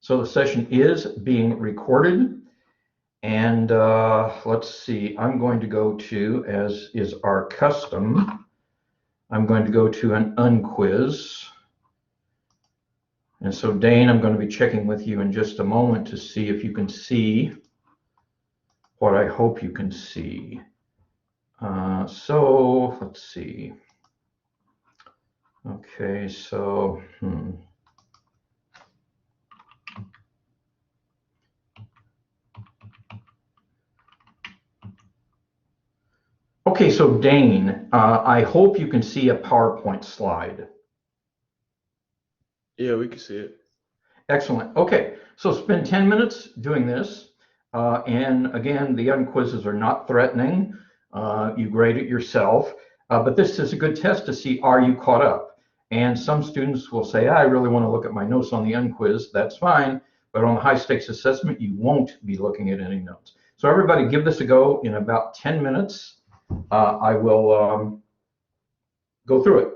So the session is being recorded, and let's see, I'm going to go to, as is our custom, I'm going to go to an unquiz. And so Dane, I'm going to be checking with you in just a moment to see if you can see what I hope you can see. So let's see. Okay, so Okay, so Dane, I hope you can see a PowerPoint slide. Yeah, we can see it. Excellent. Okay, so spend 10 minutes doing this. And again, the unquizzes are not threatening. You grade it yourself. But this is a good test to see, are you caught up? And some students will say, I really want to look at my notes on the unquiz. That's fine. But on the high stakes assessment, you won't be looking at any notes. So everybody give this a go in about 10 minutes. I will go through it.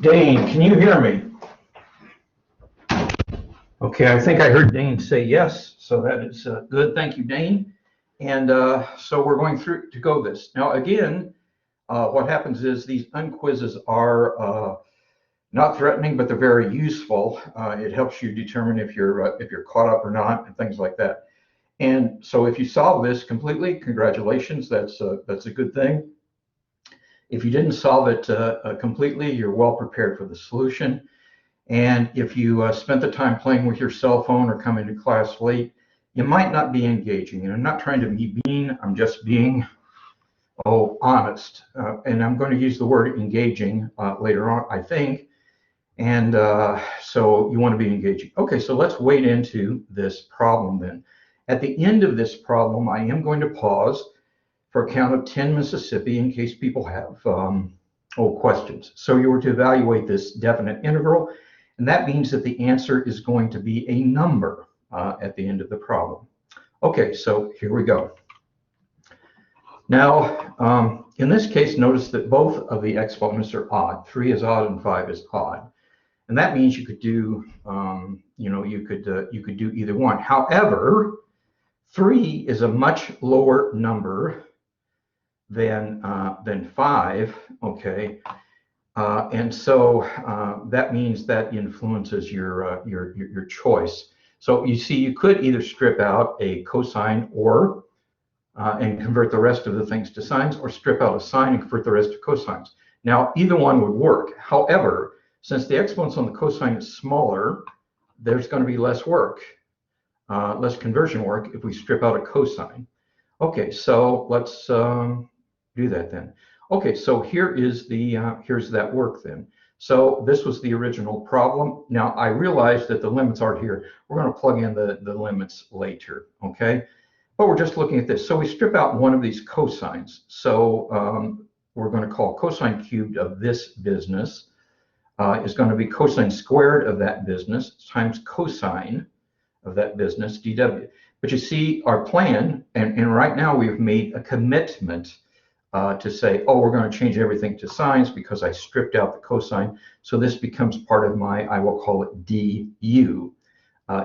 Dane, can you hear me? Okay, I think I heard Dane say yes, so that is good. Thank you, Dane. And so we're going through to go this. Now, again, what happens is these unquizzes are not threatening, but they're very useful. It helps you determine if you're caught up or not, and things like that. And so, if you solve this completely, congratulations. That's a good thing. If you didn't solve it completely, you're well prepared for the solution. And if you spent the time playing with your cell phone or coming to class late, you might not be engaging. And I'm not trying to be mean. I'm just being honest. And I'm going to use the word engaging later on, I think. And so you want to be engaging. Okay, so let's wade into this problem then. At the end of this problem, I am going to pause for a count of 10 Mississippi in case people have questions. So you were to evaluate this definite integral, and that means that the answer is going to be a number at the end of the problem. Okay, so here we go. Now, in this case, notice that both of the exponents are odd. 3 is odd and 5 is odd. And that means you could do, you could do either one. However, 3 is a much lower number than 5, okay? And so that means that influences your choice. So you see, you could either strip out a cosine or and convert the rest of the things to sines, or strip out a sine and convert the rest to cosines. Now, either one would work. However, since the exponents on the cosine is smaller, there's going to be less work, less conversion work if we strip out a cosine. Okay, so let's do that then. Okay, so here is here's that work then. So this was the original problem. Now I realize that the limits aren't here. We're going to plug in the limits later, okay? But we're just looking at this. So we strip out one of these cosines. So we're going to call cosine cubed of this business is going to be cosine squared of that business times cosine of that business dw. But you see our plan, and right now we've made a commitment to say, oh, we're going to change everything to sines because I stripped out the cosine. So this becomes part of my, I will call it du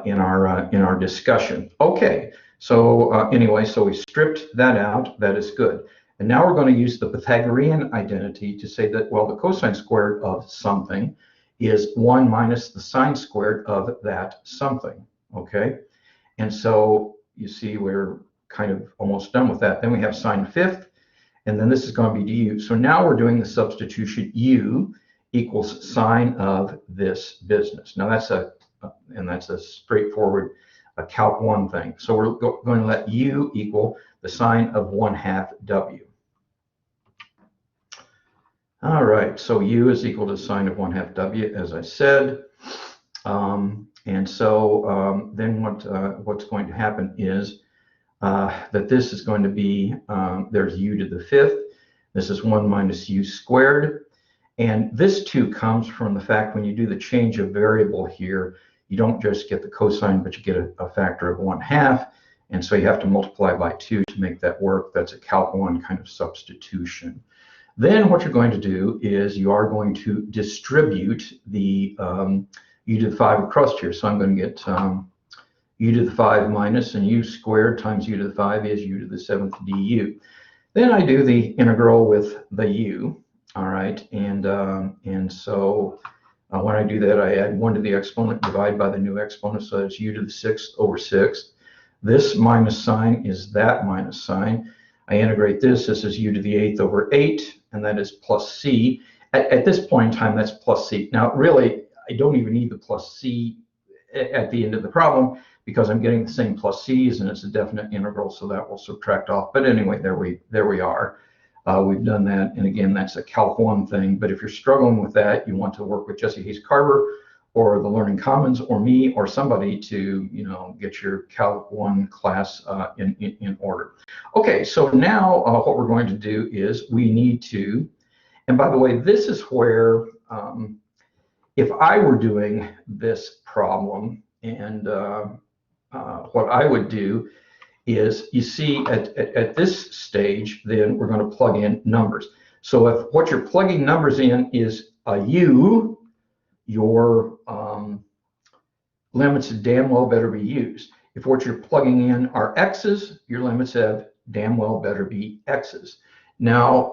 in our discussion. Okay, so anyway, so we stripped that out. That is good. And now we're going to use the Pythagorean identity to say that, well, the cosine squared of something is 1 minus the sine squared of that something, okay? And so you see we're kind of almost done with that. Then we have sine fifth, and then this is going to be du. So now we're doing the substitution u equals sine of this business. Now that's a straightforward calc 1 thing. So we're going to let u equal the sine of 1/2 w. All right, so u is equal to sine of 1/2 w, as I said. And so then what's going to happen is that this is going to be, there's u to the 5th. This is 1 minus u squared. And this too comes from the fact when you do the change of variable here, you don't just get the cosine, but you get a factor of 1/2. And so you have to multiply by 2 to make that work. That's a calc 1 kind of substitution. Then what you're going to do is you are going to distribute the u to the 5 across here. So I'm going to get u to the 5 minus, and u squared times u to the 5 is u to the 7th du. Then I do the integral with the u, all right? And so when I do that, I add 1 to the exponent, divide by the new exponent, so that's u to the 6th over 6. This minus sign is that minus sign. I integrate this. This is u to the 8th over 8, and that is plus c. At this point in time, that's plus c. Now, really, I don't even need the plus c at the end of the problem because I'm getting the same plus c's, and it's a definite integral, so that will subtract off. But anyway, there we are. We've done that, and again, that's a calc 1 thing. But if you're struggling with that, you want to work with Jesse Hayes Carver or the Learning Commons or me or somebody to, get your calc 1 class in order. Okay, so now what we're going to do is we need to, and by the way, this is where if I were doing this problem, and what I would do is, you see, at this stage, then we're going to plug in numbers. So if what you're plugging numbers in is a u, your limits damn well better be u's. If what you're plugging in are x's, your limits have damn well better be x's. Now,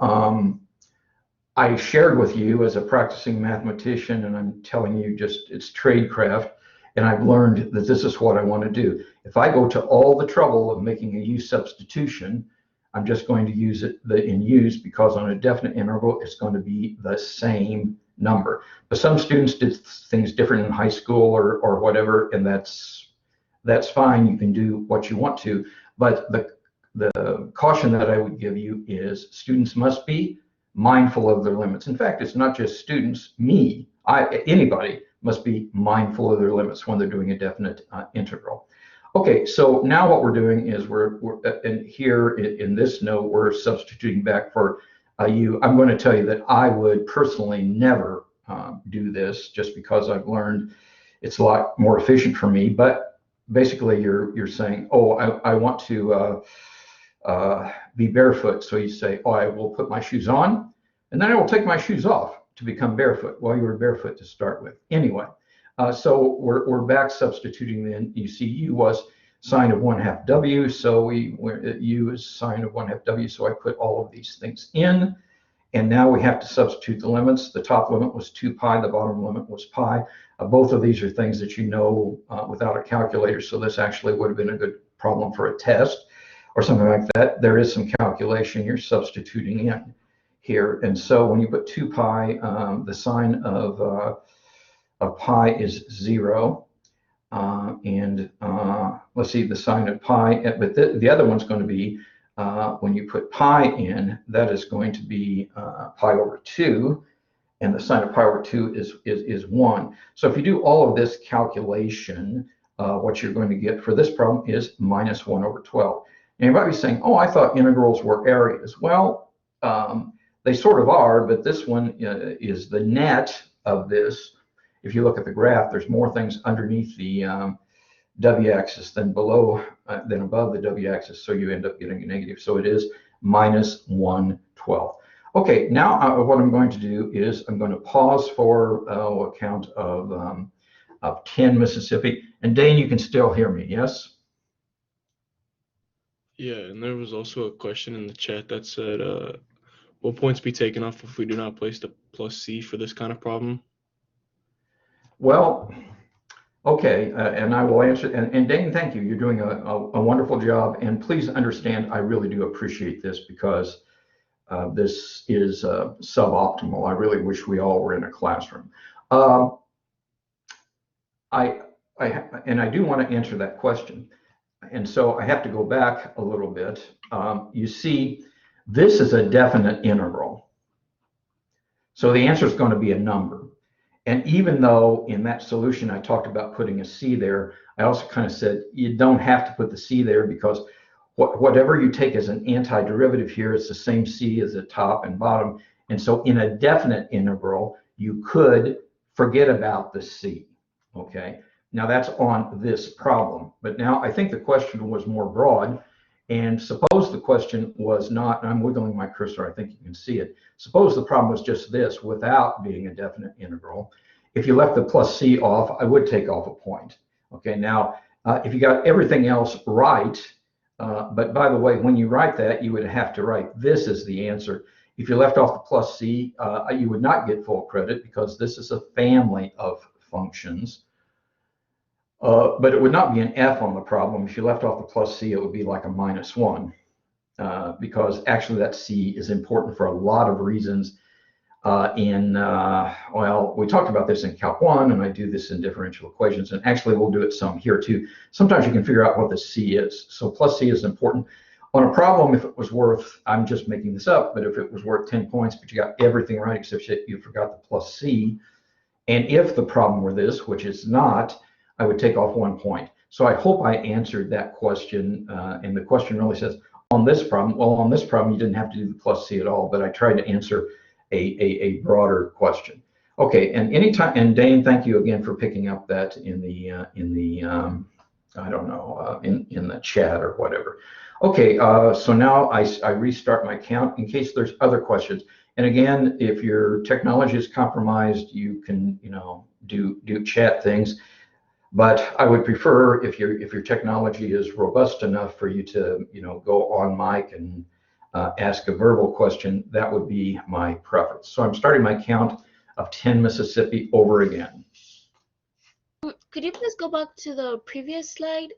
I shared with you as a practicing mathematician, and I'm telling you just it's tradecraft, and I've learned that this is what I want to do. If I go to all the trouble of making a u substitution, I'm just going to use it in u's because on a definite integral, it's going to be the same number. But some students did things different in high school or whatever, and that's fine. You can do what you want to. But the caution that I would give you is students must be mindful of their limits. In fact, it's not just students, anybody must be mindful of their limits when they're doing a definite integral. Okay, so now what we're doing is we're and here in this note, we're substituting back for a u. I'm going to tell you that I would personally never do this just because I've learned it's a lot more efficient for me. But basically, you're saying, oh, I want to be barefoot. So you say, oh, I will put my shoes on, and then I will take my shoes off to become barefoot. Well, you were barefoot to start with. Anyway, so we're back substituting then. You see u was sine of 1/2 w, so u is sine of 1/2 w, so I put all of these things in. And now we have to substitute the limits. The top limit was 2 pi, the bottom limit was pi. Both of these are things that you know without a calculator, so this actually would have been a good problem for a test or something like that. There is some calculation you're substituting in here. And so when you put 2 pi, the sine of pi is 0. Let's see, the sine of pi, but the other one's going to be, when you put pi in, that is going to be pi over 2. And the sine of pi over 2 is 1. So if you do all of this calculation, what you're going to get for this problem is minus 1 over 12. And you might be saying, oh, I thought integrals were areas. Well, they sort of are, but this one is the net of this. If you look at the graph, there's more things underneath the w-axis than above the w-axis, so you end up getting a negative. So it is minus 1/12. Okay, now what I'm going to do is I'm going to pause for a count of 10 Mississippi. And Dane, you can still hear me, yes? Yeah, and there was also a question in the chat that said, will points be taken off if we do not place the plus c for this kind of problem? Well, okay, and I will answer. And Dane, thank you. You're doing a wonderful job. And please understand, I really do appreciate this because this is suboptimal. I really wish we all were in a classroom. And I do want to answer that question. And so I have to go back a little bit. You see, this is a definite integral. So the answer is going to be a number. And even though in that solution I talked about putting a c there, I also kind of said you don't have to put the c there because whatever you take as an antiderivative here, it's the same c as the top and bottom. And so in a definite integral, you could forget about the c, okay? Now that's on this problem. But now I think the question was more broad. And suppose the question was not, and I'm wiggling my cursor, I think you can see it. Suppose the problem was just this, without being a definite integral. If you left the plus c off, I would take off a point. Okay, now, if you got everything else right, but by the way, when you write that, you would have to write this as the answer. If you left off the plus c, you would not get full credit because this is a family of functions. But it would not be an F on the problem. If you left off the plus c, it would be like a -1, because actually that c is important for a lot of reasons. Well, we talked about this in Calc 1, and I do this in differential equations, and actually we'll do it some here too. Sometimes you can figure out what the c is. So plus c is important. On a problem, if it was worth, I'm just making this up, but if it was worth 10 points, but you got everything right except you forgot the plus c, and if the problem were this, which it's not, I would take off 1 point. So I hope I answered that question. And the question really says, on this problem, well, on this problem, you didn't have to do the plus c at all, but I tried to answer a broader question. Okay, and anytime, and Dane, thank you again for picking up that in the I don't know, in the chat or whatever. Okay, so now I restart my count in case there's other questions. And again, if your technology is compromised, you can, do chat things. But I would prefer if your technology is robust enough for you to, go on mic and ask a verbal question, that would be my preference. So I'm starting my count of 10 Mississippi over again. Could you please go back to the previous slide?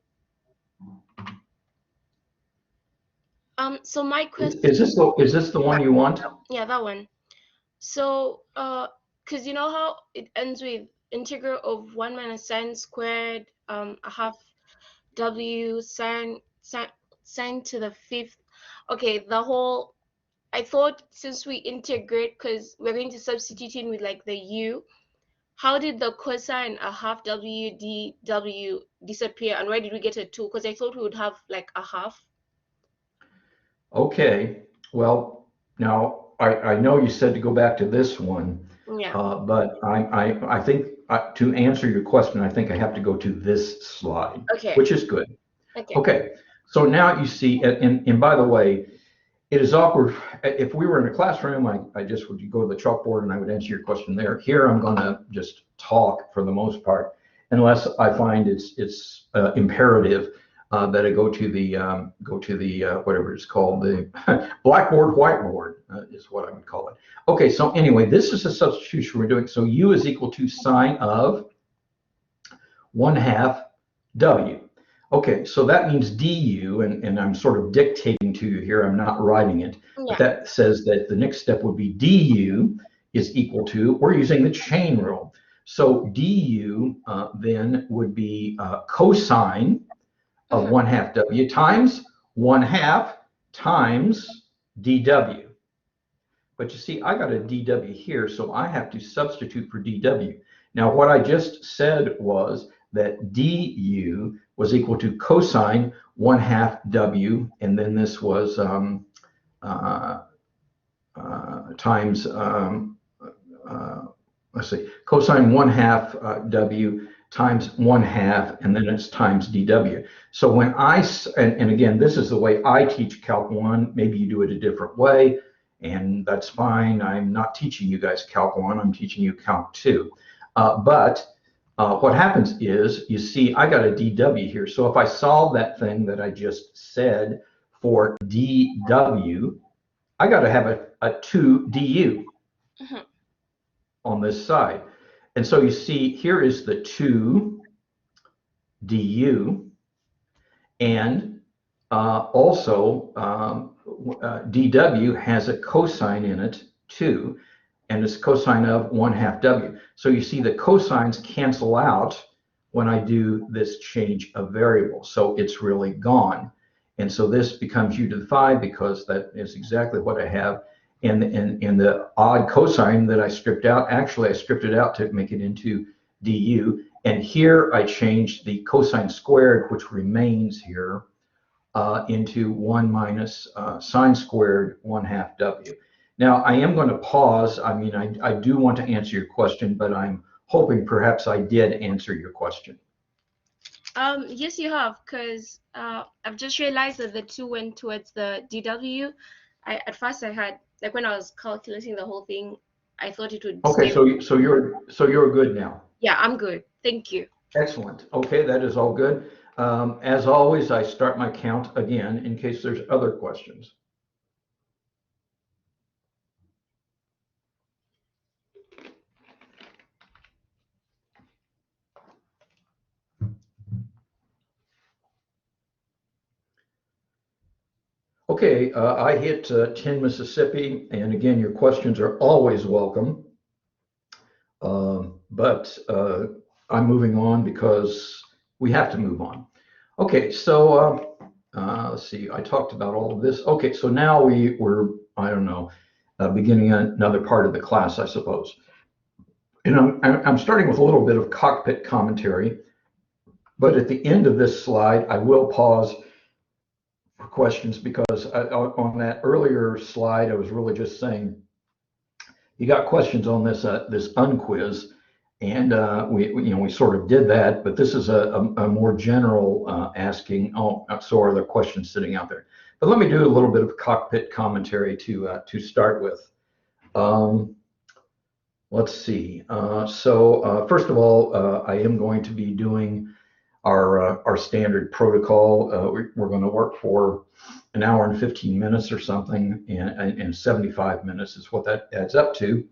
So my question is this the one you want? Yeah, that one. So because you know how it ends with integral of 1 minus sine squared a half w sine to the fifth. Okay, I thought since we integrate, because we're going to substitute in with like the u, how did the cosine a half w dw disappear, and where did we get a 2? Because I thought we would have like a half. Okay, well, now I know you said to go back to this one, Yeah. but I think to answer your question, I think I have to go to this slide, Okay. which is good. Okay. Okay, so now you see, and by the way, it is awkward. If we were in a classroom, I just would go to the chalkboard and I would answer your question there. Here, I'm going to just talk for the most part, unless I find it's imperative that I go to the whatever it's called, the blackboard, whiteboard is what I would call it. Okay, so anyway, this is a substitution we're doing. So u is equal to sine of 1/2 w. Okay, so that means du, and I'm sort of dictating to you here, I'm not writing it, but that says that the next step would be du is equal to, we're using the chain rule. So du then would be cosine of 1/2 w times 1/2 times dw. But you see, I got a dw here, so I have to substitute for dw. Now, what I just said was that du was equal to cosine 1/2 w, and then this was times, let's see, cosine 1/2 w times 1/2, and then it's times dw. So when and again, this is the way I teach Calc 1. Maybe you do it a different way, and that's fine. I'm not teaching you guys Calc 1. I'm teaching you Calc 2. But what happens is, you see, I got a dw here. So if I solve that thing that I just said for dw, I got to have a 2 du on this side. And so you see, here is the 2 du, and also dw has a cosine in it too, and it's cosine of 1/2 w. So you see the cosines cancel out when I do this change of variable. So it's really gone. And so this becomes u to the 5, because that is exactly what I have. And the odd cosine that I stripped out, actually I stripped it out to make it into du. And here I changed the cosine squared, which remains here, into 1 minus sine squared 1/2 w. Now I am going to pause. I mean, I do want to answer your question, but I'm hoping perhaps I did answer your question. Yes, you have, because I've just realized that the 2 went towards the dw. At first I had, like, when I was calculating the whole thing, I thought it would. Okay, so you're good now. Yeah, I'm good. Thank you. Excellent. Okay, that is all good. As always, I start my count again in case there's other questions. Okay, I hit 10 Mississippi, and again, your questions are always welcome. But I'm moving on because we have to move on. Okay, so let's see, I talked about all of this. Okay, so now we're, I don't know, beginning another part of the class, I suppose. And I'm starting with a little bit of cockpit commentary, but at the end of this slide, I will pause for questions, because on that earlier slide, I was really just saying, you got questions on this this unquiz, and we sort of did that, but this is a more general asking. Oh, so are there questions sitting out there? But let me do a little bit of cockpit commentary to start with. Let's see. First of all, I am going to be doing our standard protocol. We're going to work for an hour and 15 minutes or something, and 75 minutes is what that adds up to.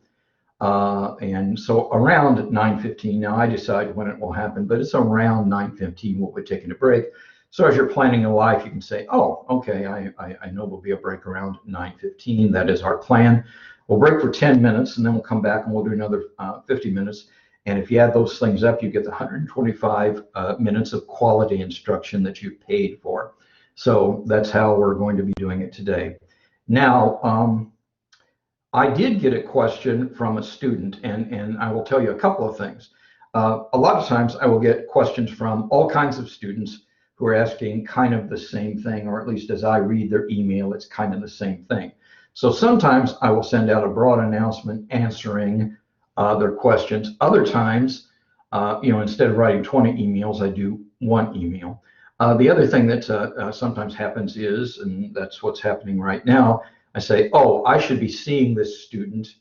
And so around 9:15, now I decide when it will happen, but it's around 9:15 we'll be taking a break. So as you're planning a life, you can say, oh, okay, I know there'll be a break around 9:15. That is our plan. We'll break for 10 minutes, and then we'll come back and we'll do another 50 minutes. And if you add those things up, you get the 125 minutes of quality instruction that you paid for. So that's how we're going to be doing it today. Now, I did get a question from a student, and I will tell you a couple of things. A lot of times I will get questions from all kinds of students who are asking kind of the same thing, or at least as I read their email, it's kind of the same thing. So sometimes I will send out a broad announcement answering their questions. Other times, instead of writing 20 emails, I do one email. The other thing that sometimes happens is, and that's what's happening right now, I say, oh, I should be seeing this student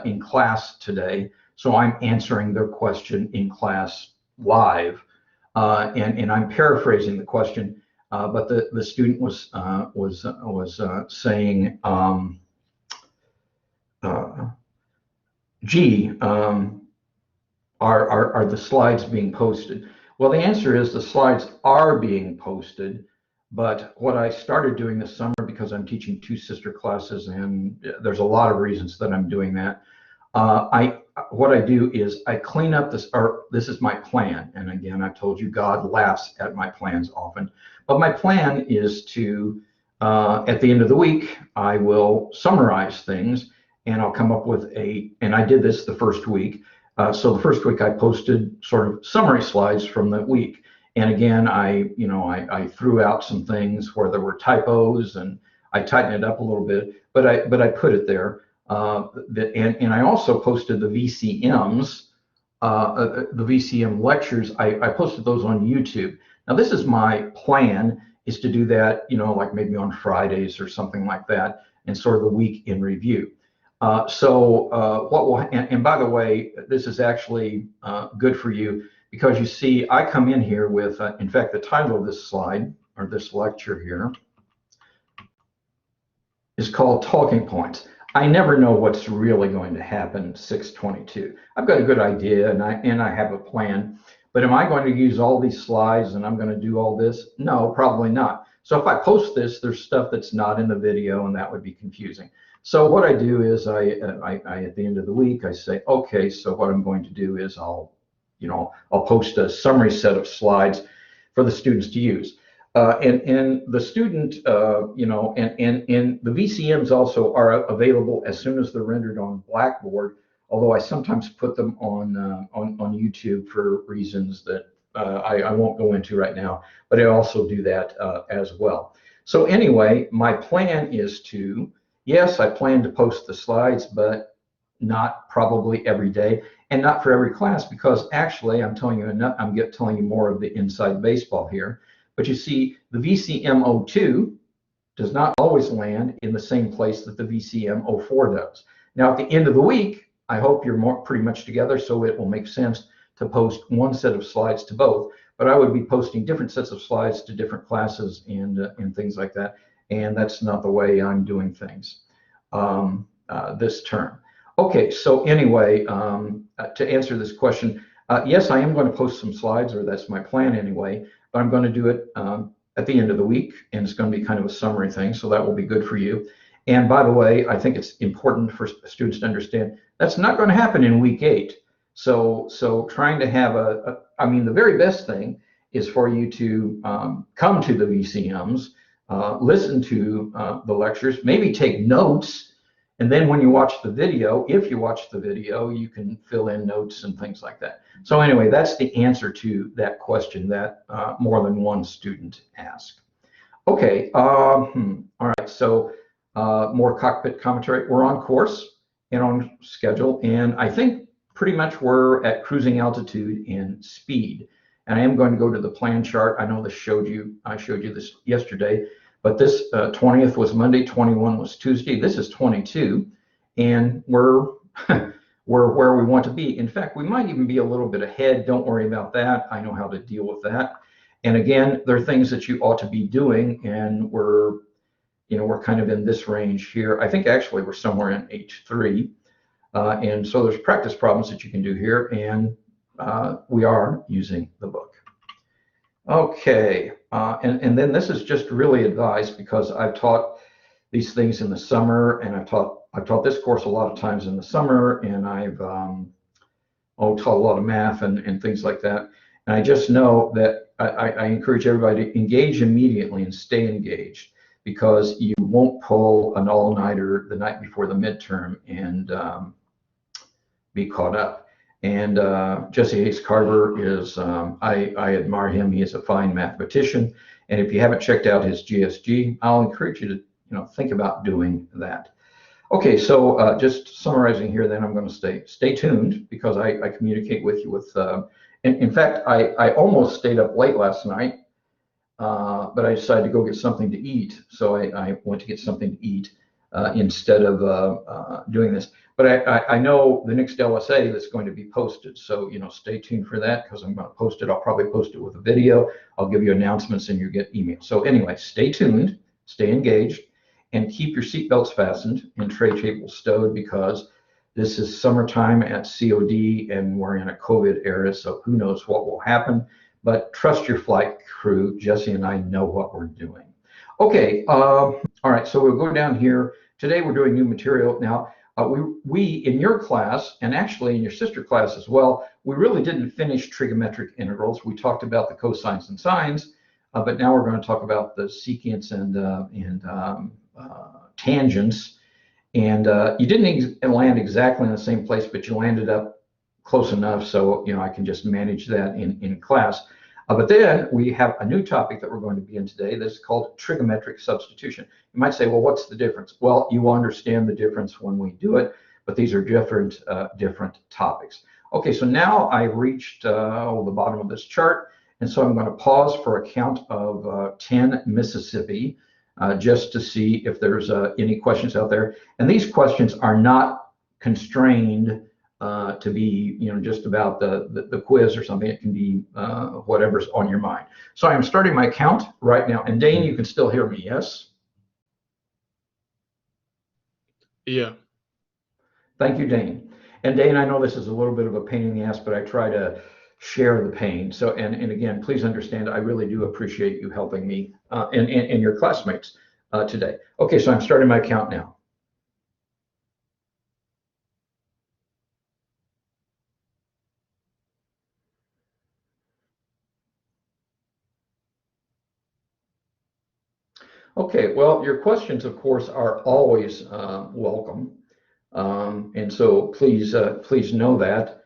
in class today, so I'm answering their question in class live. And I'm paraphrasing the question, but the student was saying, gee, are the slides being posted? Well, the answer is the slides are being posted, but what I started doing this summer, because I'm teaching 2 sister classes, and there's a lot of reasons that I'm doing that, what I do is I clean up this, or this is my plan. And again, I've told you God laughs at my plans often, but my plan is to, at the end of the week, I will summarize things, and I'll come up with and I did this the first week. So the first week I posted sort of summary slides from the week. And again, I threw out some things where there were typos, and I tightened it up a little bit, but I put it there. And I also posted the VCMs, the VCM lectures. I posted those on YouTube. Now this is my plan, is to do that, like maybe on Fridays or something like that, and sort of the week in review. And by the way, this is actually good for you, because you see, I come in here with, in fact, the title of this slide, or this lecture here, is called Talking Points. I never know what's really going to happen 6/22. I've got a good idea, and I have a plan, but am I going to use all these slides and I'm going to do all this? No, probably not. So if I post this, there's stuff that's not in the video, and that would be confusing. So what I do is I at the end of the week, I say, okay, so what I'm going to do is I'll post a summary set of slides for the students to use. And the student, and the VCMs also are available as soon as they're rendered on Blackboard, although I sometimes put them on YouTube for reasons that I won't go into right now, but I also do that as well. So anyway, my plan is to, yes, I plan to post the slides, but not probably every day, and not for every class, because actually I'm telling you more of the inside baseball here. But you see, the VCM02 does not always land in the same place that the VCM04 does. Now, at the end of the week, I hope you're pretty much together, so it will make sense to post one set of slides to both. But I would be posting different sets of slides to different classes and things like that. And that's not the way I'm doing things this term. Okay, so anyway, to answer this question, yes, I am going to post some slides, or that's my plan anyway, but I'm going to do it at the end of the week, and it's going to be kind of a summary thing, so that will be good for you. And by the way, I think it's important for students to understand that's not going to happen in week 8. So trying to have the very best thing is for you to come to the VCMs, listen to the lectures, maybe take notes, and then when you watch the video, if you watch the video, you can fill in notes and things like that. So anyway, that's the answer to that question that more than one student asked. Okay, all right, so more cockpit commentary. We're on course and on schedule, and I think pretty much we're at cruising altitude and speed. And I am going to go to the plan chart. I know I showed you this yesterday, but this 20th was Monday, 21 was Tuesday. This is 22, and we're we're where we want to be. In fact, we might even be a little bit ahead. Don't worry about that. I know how to deal with that. And again, there are things that you ought to be doing, and we're kind of in this range here. I think actually we're somewhere in H3. And so there's practice problems that you can do here, and we are using the book. Okay, and then this is just really advice, because I've taught these things in the summer, and I've taught this course a lot of times in the summer, and I've taught a lot of math and things like that. And I just know that I encourage everybody to engage immediately and stay engaged, because you won't pull an all-nighter the night before the midterm and be caught up. And Jesse Hayes Carver is, I admire him. He is a fine mathematician. And if you haven't checked out his GSG, I'll encourage you to think about doing that. Okay, so just summarizing here, then I'm going to stay tuned, because I communicate with you with, in fact, I almost stayed up late last night, but I decided to go get something to eat. So I went to get something to eat instead of doing this. But I know the next LSA that's going to be posted. So, stay tuned for that, because I'm going to post it. I'll probably post it with a video. I'll give you announcements and you get emails. So anyway, stay tuned, stay engaged, and keep your seatbelts fastened and tray tables stowed, because this is summertime at COD and we're in a COVID era. So who knows what will happen, but trust your flight crew. Jesse and I know what we're doing. Okay, all right, so we'll go down here. Today we're doing new material. Now, we in your class, and actually in your sister class as well, we really didn't finish trigonometric integrals. We talked about the cosines and sines, but now we're going to talk about the secants and tangents. And you didn't land exactly in the same place, but you landed up close enough, so I can just manage that in class. But then we have a new topic that we're going to be in today that's called trigonometric substitution. You might say, well, what's the difference? Well, you will understand the difference when we do it, but these are different topics. Okay, so now I've reached the bottom of this chart, and so I'm going to pause for a count of 10 Mississippi, just to see if there's any questions out there. And these questions are not constrained to be, just about the quiz or something. It can be whatever's on your mind. So I'm starting my count right now. And Dane, you can still hear me, yes? Yeah. Thank you, Dane. And Dane, I know this is a little bit of a pain in the ass, but I try to share the pain. So, and again, please understand, I really do appreciate you helping me and your classmates today. Okay, so I'm starting my count now. Okay, well, your questions, of course, are always welcome. And so please know that.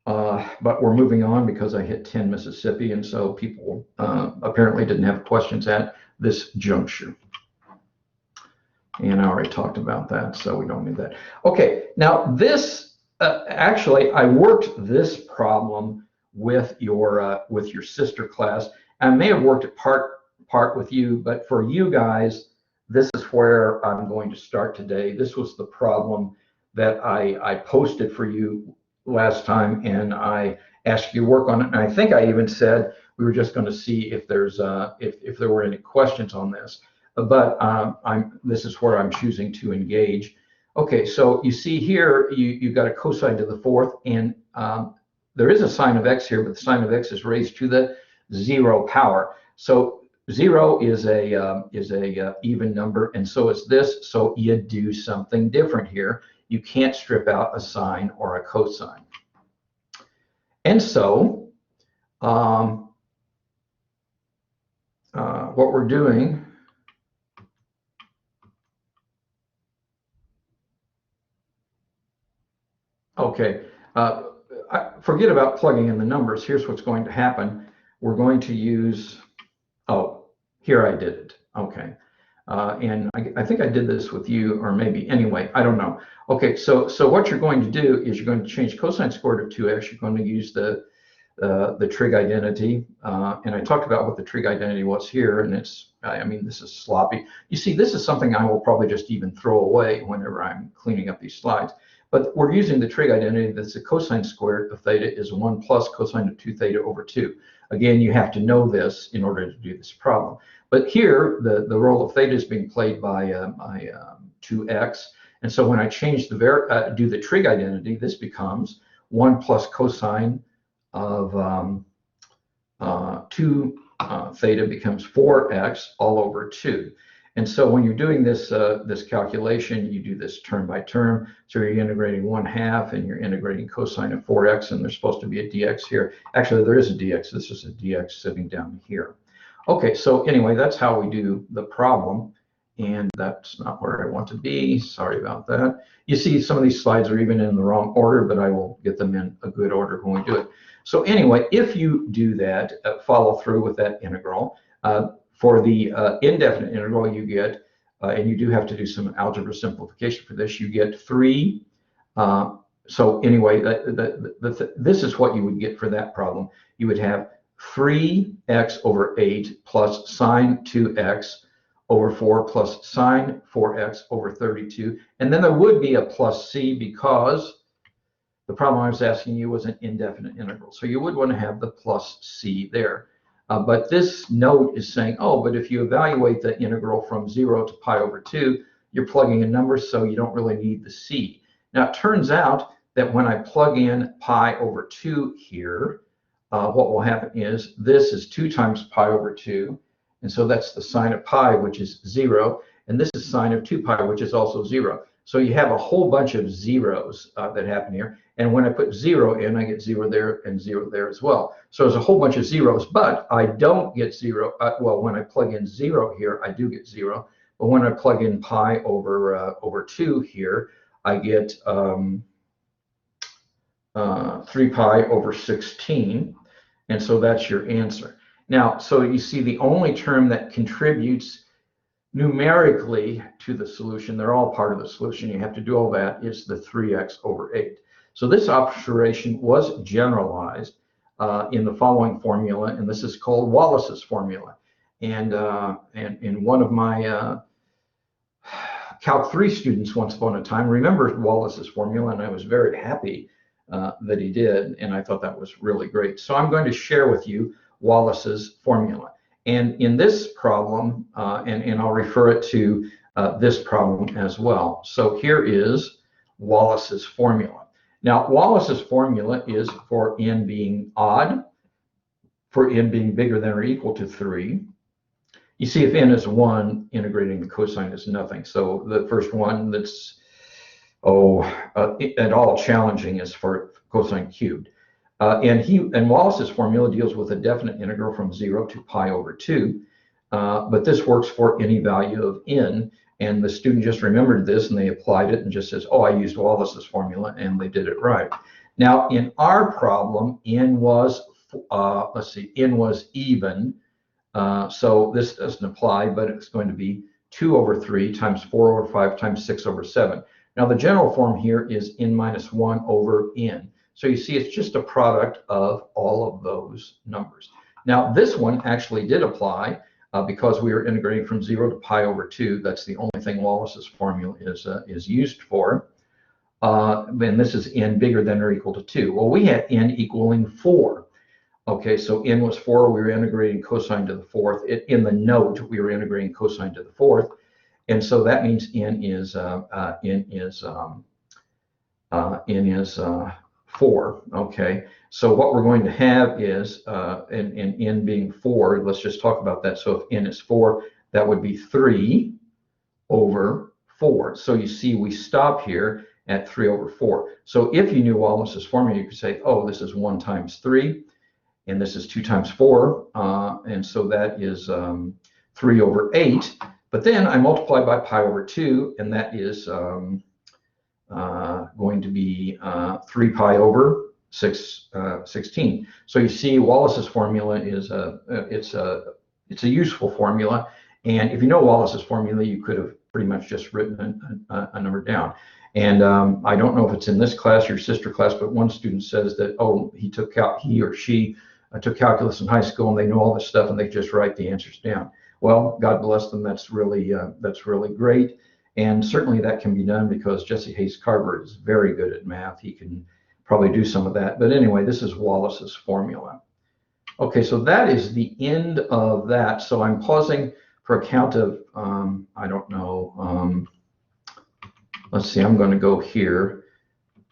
But we're moving on, because I hit 10 Mississippi, and so people apparently didn't have questions at this juncture. And I already talked about that, so we don't need that. Okay, now this, actually, I worked this problem with your sister class. I may have worked it part with you, but for you guys, this is where I'm going to start today. This was the problem that I posted for you last time, and I asked you to work on it. And I think I even said we were just going to see if there's if there were any questions on this. But this is where I'm choosing to engage. Okay, so you see here you got a cosine to the fourth, and there is a sine of x here, but the sine of x is raised to the 0 power. So 0 is a even number, and so is this. So you do something different here. You can't strip out a sine or a cosine. And so what we're doing, okay, forget about plugging in the numbers. Here's what's going to happen. We're going to use, oh, here I did it. Okay. And I think I did this with you, or maybe, anyway, I don't know. Okay, so what you're going to do is you're going to change cosine squared of 2x. You're going to use the the trig identity, and I talked about what the trig identity was here, and it's, I mean, this is sloppy. You see, this is something I will probably just even throw away whenever I'm cleaning up these slides. But we're using the trig identity that's the cosine squared of theta is 1 plus cosine of 2 theta over 2. Again, you have to know this in order to do this problem. But here, the role of theta is being played by 2x. And so when I change the do the trig identity, this becomes 1 plus cosine of 2 theta becomes 4x all over 2. And so when you're doing this this calculation, you do this term by term. So you're integrating 1/2 and you're integrating cosine of 4x, and there's supposed to be a dx here. Actually, there is a dx. This is a dx sitting down here. Okay, so anyway, that's how we do the problem. And that's not where I want to be. Sorry about that. You see some of these slides are even in the wrong order, but I will get them in a good order when we do it. So anyway, if you do that, follow through with that integral. For the indefinite integral, you get, and you do have to do some algebra simplification for this, you get 3. So anyway, this is what you would get for that problem. You would have 3x over 8 plus sine 2x over 4 plus sine 4x over 32. And then there would be a plus c because the problem I was asking you was an indefinite integral. So you would want to have the plus c there. But this note is saying, oh, but if you evaluate the integral from 0 to pi over 2, you're plugging in numbers, so you don't really need the c. Now, it turns out that when I plug in pi over 2 here, what will happen is this is 2 times pi over 2. And so that's the sine of pi, which is 0. And this is sine of 2 pi, which is also 0. So you have a whole bunch of zeros that happen here. And when I put 0 in, I get 0 there and 0 there as well. So there's a whole bunch of zeros, but I don't get 0. Well, when I plug in 0 here, I do get 0. But when I plug in pi over 2 here, I get 3 pi over 16. And so that's your answer. Now, so you see the only term that contributes numerically to the solution, they're all part of the solution, you have to do all that, is the 3x over 8. So this operation was generalized in the following formula, and this is called Wallace's formula. And in one of my Calc 3 students once upon a time remembered Wallace's formula, and I was very happy that he did, and I thought that was really great. So I'm going to share with you Wallace's formula. And in this problem, and I'll refer it to this problem as well. So here is Wallace's formula. Now, Wallace's formula is for n being odd, for n being bigger than or equal to 3. You see, if n is 1, integrating the cosine is nothing. So the first one that's, at all challenging is for cosine cubed. And Wallace's formula deals with a definite integral from 0 to pi over 2, but this works for any value of n, and the student just remembered this and they applied it and just says, oh, I used Wallace's formula, and they did it right. Now, in our problem, n was, n was even, so this doesn't apply, but it's going to be 2 over 3 times 4 over 5 times 6 over 7. Now, the general form here is n minus 1 over n. So you see, it's just a product of all of those numbers. Now, this one actually did apply because we are integrating from 0 to pi over 2. That's the only thing Wallace's formula is used for. And this is n bigger than or equal to 2. Well, we had n equaling 4. Okay, so n was 4. We were integrating cosine to the 4th. In the note, we were integrating cosine to the 4th. And so that means n is 4. Okay, so what we're going to have is, and n being 4, let's just talk about that. So if n is 4, that would be 3 over 4. So you see, we stop here at 3 over 4. So if you knew Wallace's formula, you could say, oh, this is 1 times 3, and this is 2 times 4, and so that is 3 over 8. But then I multiply by pi over 2, and that is going to be 3 pi over 16. So you see, Wallace's formula is it's a useful formula, and if you know Wallace's formula, you could have pretty much just written a number down. And I don't know if it's in this class or your sister class, but one student says that, oh, he or she took calculus in high school and they know all this stuff and they just write the answers down. Well, God bless them. That's really great. And certainly that can be done because Jesse Hayes Carver is very good at math. He can probably do some of that. But anyway, this is Wallace's formula. Okay, so that is the end of that. So I'm pausing for a count of, I don't know, let's see, I'm going to go here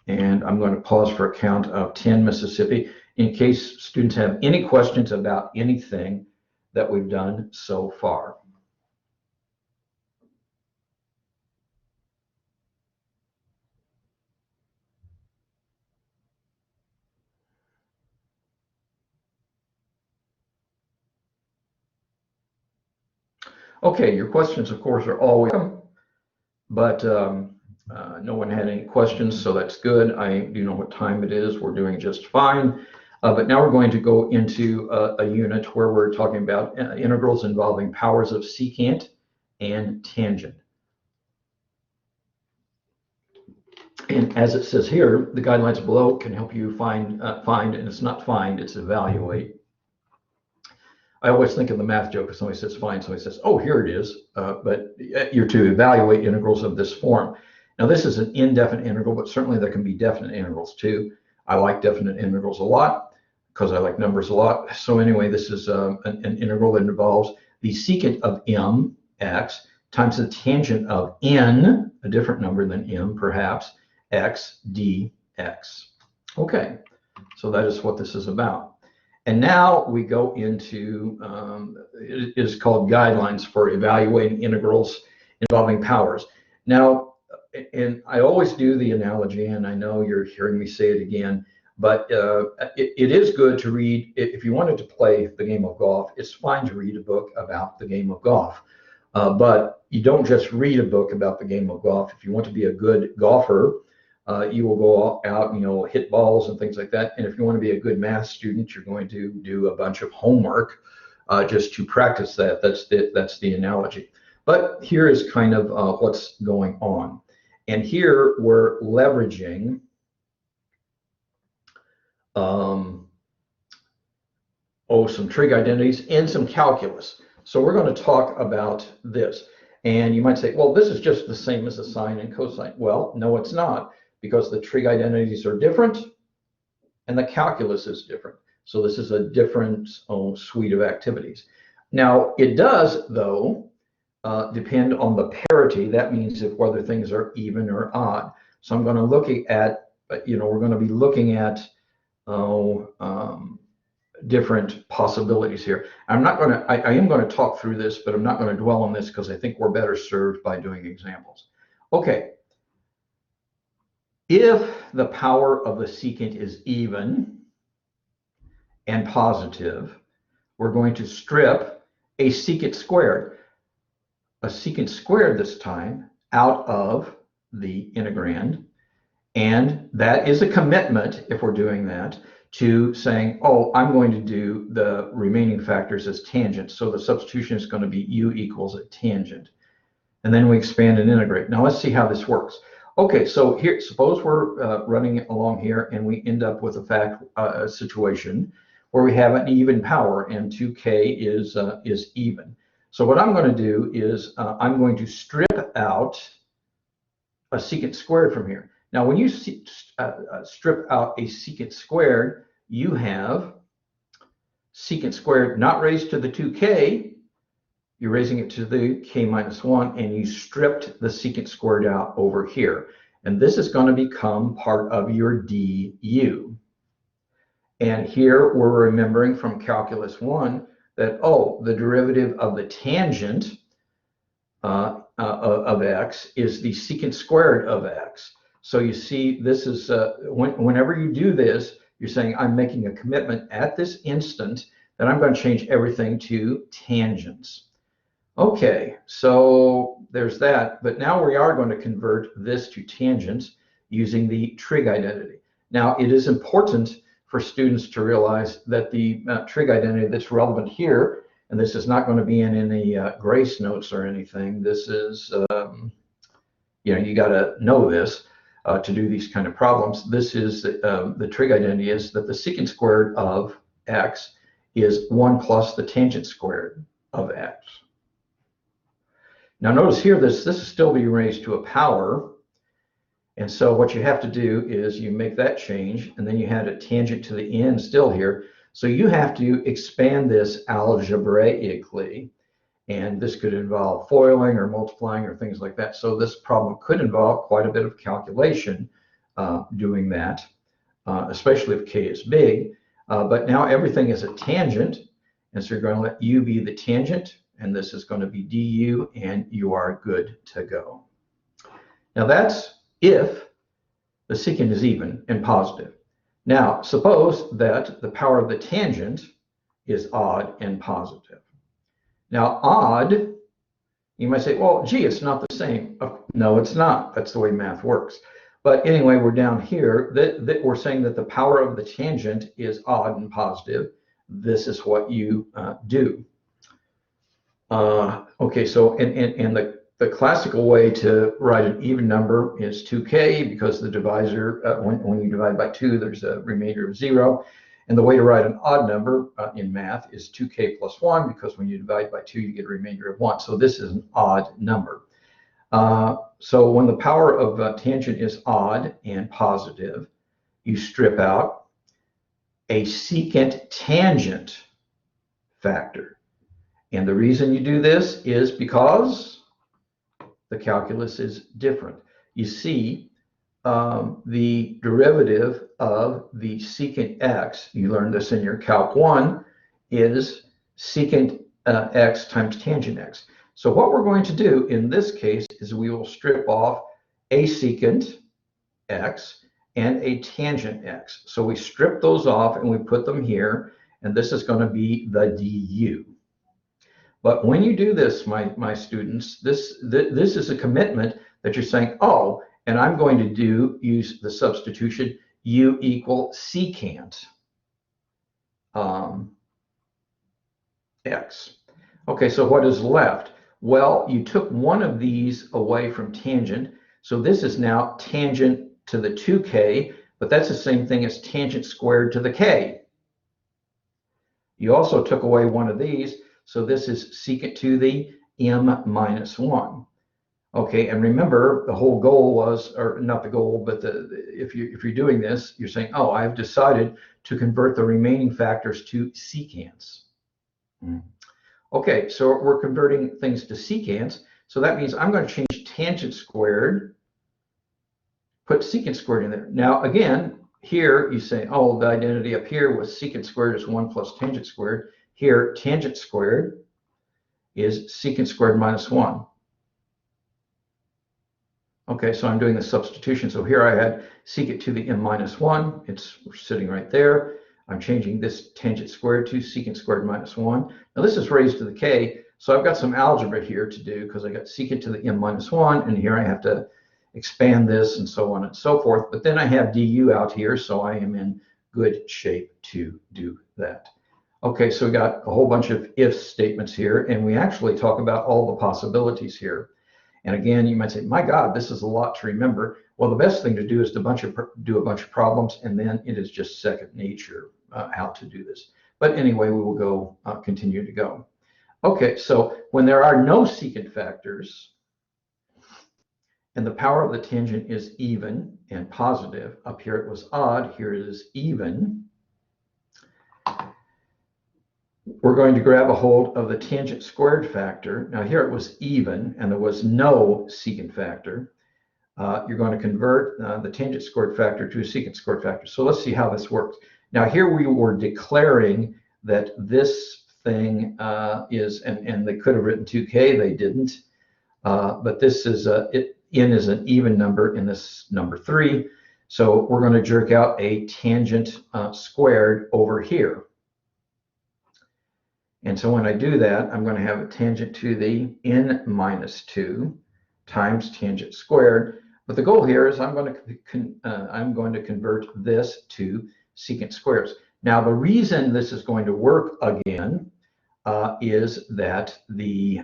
and I'm going to pause for a count of 10 Mississippi in case students have any questions about anything that we've done so far. Okay, your questions, of course, are all welcome, but no one had any questions, so that's good. I do know what time it is. We're doing just fine. But now we're going to go into a unit where we're talking about integrals involving powers of secant and tangent. And as it says here, the guidelines below can help you find, and it's not find, it's evaluate. I always think of the math joke if somebody says find, somebody says, oh, here it is. But you're to evaluate integrals of this form. Now, this is an indefinite integral, but certainly there can be definite integrals too. I like definite integrals a lot because I like numbers a lot. So anyway, this is an integral that involves the secant of mx times the tangent of n, a different number than m perhaps, x dx. Okay, so that is what this is about. And now we go into, it is called guidelines for evaluating integrals involving powers. Now, and I always do the analogy, and I know you're hearing me say it again, but it is good to read, if you wanted to play the game of golf, it's fine to read a book about the game of golf. But you don't just read a book about the game of golf. If you want to be a good golfer, you will go out and you'll hit balls and things like that. And if you want to be a good math student, you're going to do a bunch of homework just to practice that. That's the analogy. But here is kind of what's going on. And here we're leveraging some trig identities and some calculus. So we're going to talk about this. And you might say, well, this is just the same as the sine and cosine. Well, no, it's not, because the trig identities are different and the calculus is different. So this is a different suite of activities. Now, it does, though, depend on the parity. That means if whether things are even or odd. So I'm going to look at, we're going to be looking at different possibilities here. I am going to talk through this, but I'm not going to dwell on this because I think we're better served by doing examples. Okay. If the power of the secant is even and positive, we're going to strip a secant squared this time, out of the integrand. And that is a commitment, if we're doing that, to saying, oh, I'm going to do the remaining factors as tangents. So the substitution is going to be u equals a tangent. And then we expand and integrate. Now let's see how this works. Okay, so here, suppose we're running along here and we end up with a situation where we have an even power and 2k is even. So what I'm going to do is I'm going to strip out a secant squared from here. Now, when you strip out a secant squared, you have secant squared not raised to the 2k, you're raising it to the k minus 1, and you stripped the secant squared out over here. And this is going to become part of your du. And here we're remembering from calculus 1 that, oh, the derivative of the tangent of x is the secant squared of x. So you see, this is, whenever you do this, you're saying, I'm making a commitment at this instant that I'm going to change everything to tangents. Okay, so there's that. But now we are going to convert this to tangents using the trig identity. Now, it is important for students to realize that the trig identity that's relevant here, and this is not going to be in any grace notes or anything. This is, you got to know this. to do these kind of problems. This is the trig identity is that the secant squared of x is 1 plus the tangent squared of x. Now notice here, this is still being raised to a power. And so what you have to do is you make that change, and then you had a tangent to the n still here. So you have to expand this algebraically. And this could involve foiling or multiplying or things like that. So this problem could involve quite a bit of calculation doing that, especially if k is big. But now everything is a tangent. And so you're going to let u be the tangent. And this is going to be du, and you are good to go. Now that's if the secant is even and positive. Now suppose that the power of the tangent is odd and positive. Now odd, you might say, well, gee, it's not the same. No, it's not. That's the way math works. But anyway, we're down here that we're saying that the power of the tangent is odd and positive. This is what you do. Okay, so and the classical way to write an even number is 2k, because the divisor, when you divide by 2, there's a remainder of 0. And the way to write an odd number in math is 2k plus 1, because when you divide by 2, you get a remainder of 1. So this is an odd number. So when the power of tangent is odd and positive, you strip out a secant tangent factor. And the reason you do this is because the calculus is different. You see, the derivative of the secant x, you learned this in your Calc 1, is secant x times tangent x. So what we're going to do in this case is we will strip off a secant x and a tangent x. So we strip those off and we put them here, and this is going to be the du. But when you do this, my students, this is a commitment that you're saying, oh, and I'm going to use the substitution u equal secant x. Okay, so what is left? Well, you took one of these away from tangent, so this is now tangent to the 2k, but that's the same thing as tangent squared to the k. You also took away one of these, so this is secant to the m minus 1. Okay, and remember, the whole goal was, or not the goal, but if you're doing this, you're saying, oh, I've decided to convert the remaining factors to secants. Okay, so we're converting things to secants. So that means I'm going to change tangent squared, put secant squared in there. Now, again, here you say, oh, the identity up here was secant squared is 1 plus tangent squared. Here, tangent squared is secant squared minus 1. Okay, so I'm doing the substitution. So here I had secant to the m minus 1. It's sitting right there. I'm changing this tangent squared to secant squared minus 1. Now this is raised to the k, so I've got some algebra here to do because I got secant to the m minus 1, and here I have to expand this and so on and so forth. But then I have du out here, so I am in good shape to do that. Okay, so we got a whole bunch of if statements here, and we actually talk about all the possibilities here. And again, you might say, my God, this is a lot to remember. Well, the best thing to do is to do a bunch of problems, and then it is just second nature how to do this. But anyway, we will go continue to go. Okay, so when there are no secant factors, and the power of the tangent is even and positive, up here it was odd, here it is even, we're going to grab a hold of the tangent squared factor. Now here it was even, and there was no secant factor. You're going to convert the tangent squared factor to a secant squared factor. So let's see how this works. Now here we were declaring that this thing is, and they could have written 2k, they didn't. But this is, n is an even number in this number 3. So we're going to jerk out a tangent squared over here. And so when I do that, I'm going to have a tangent to the n minus 2 times tangent squared. But the goal here is I'm going to convert this to secant squares. Now the reason this is going to work again is that the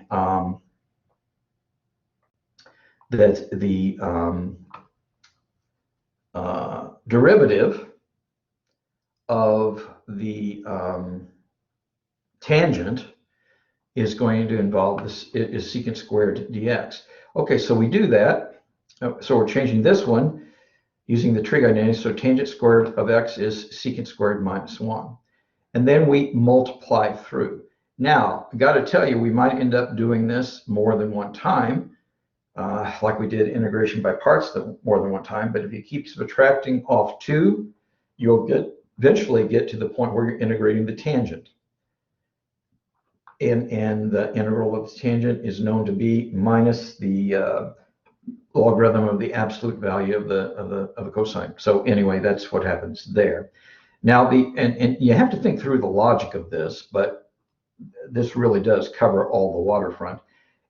derivative of the tangent is going to involve this is secant squared dx. Okay, so we do that. So we're changing this one using the trig identity. So tangent squared of x is secant squared minus 1. And then we multiply through. Now, I got to tell you, we might end up doing this more than one time, like we did integration by parts more than one time. But if you keep subtracting off 2, you'll eventually get to the point where you're integrating the tangent. And the integral of the tangent is known to be minus the logarithm of the absolute value of the cosine. So anyway, that's what happens there. Now and you have to think through the logic of this, but this really does cover all the waterfront.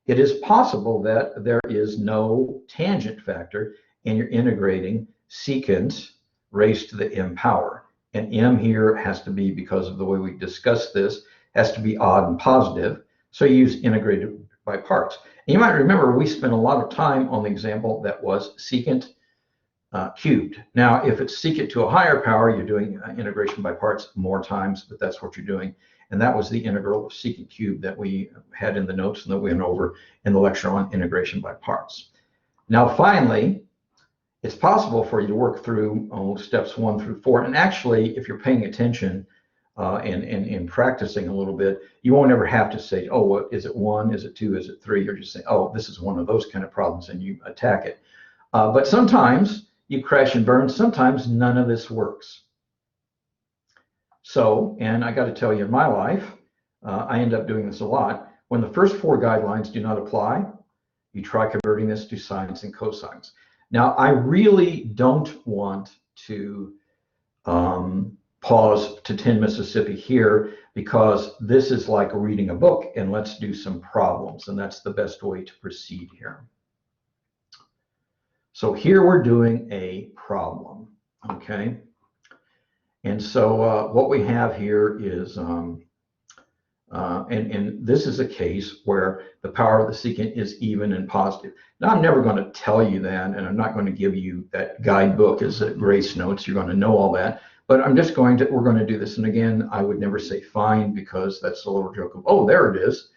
It is possible that there is no tangent factor and you're integrating secant raised to the m power. And m here has to be, because of the way we discussed this, has to be odd and positive. So you use integrated by parts. And you might remember we spent a lot of time on the example that was secant cubed. Now, if it's secant to a higher power, you're doing integration by parts more times, but that's what you're doing. And that was the integral of secant cubed that we had in the notes and that we went over in the lecture on integration by parts. Now, finally, it's possible for you to work through steps 1 through 4. And actually, if you're paying attention and practicing a little bit, you won't ever have to say, oh, what is it 1? Is it 2? Is it 3? Or just say, oh, this is one of those kind of problems, and you attack it. But sometimes you crash and burn. Sometimes none of this works. So, and I got to tell you, in my life, I end up doing this a lot. When the first 4 guidelines do not apply, you try converting this to sines and cosines. Now, I really don't want to pause to 10 Mississippi here, because this is like reading a book, and let's do some problems, and that's the best way to proceed here. So here we're doing a problem, okay? And so what we have here is, and this is a case where the power of the secant is even and positive. Now, I'm never going to tell you that, and I'm not going to give you that guidebook as a grace notes. You're going to know all that. But I'm just going to, we're going to do this. And again, I would never say fine, because that's a little joke of, oh, there it is.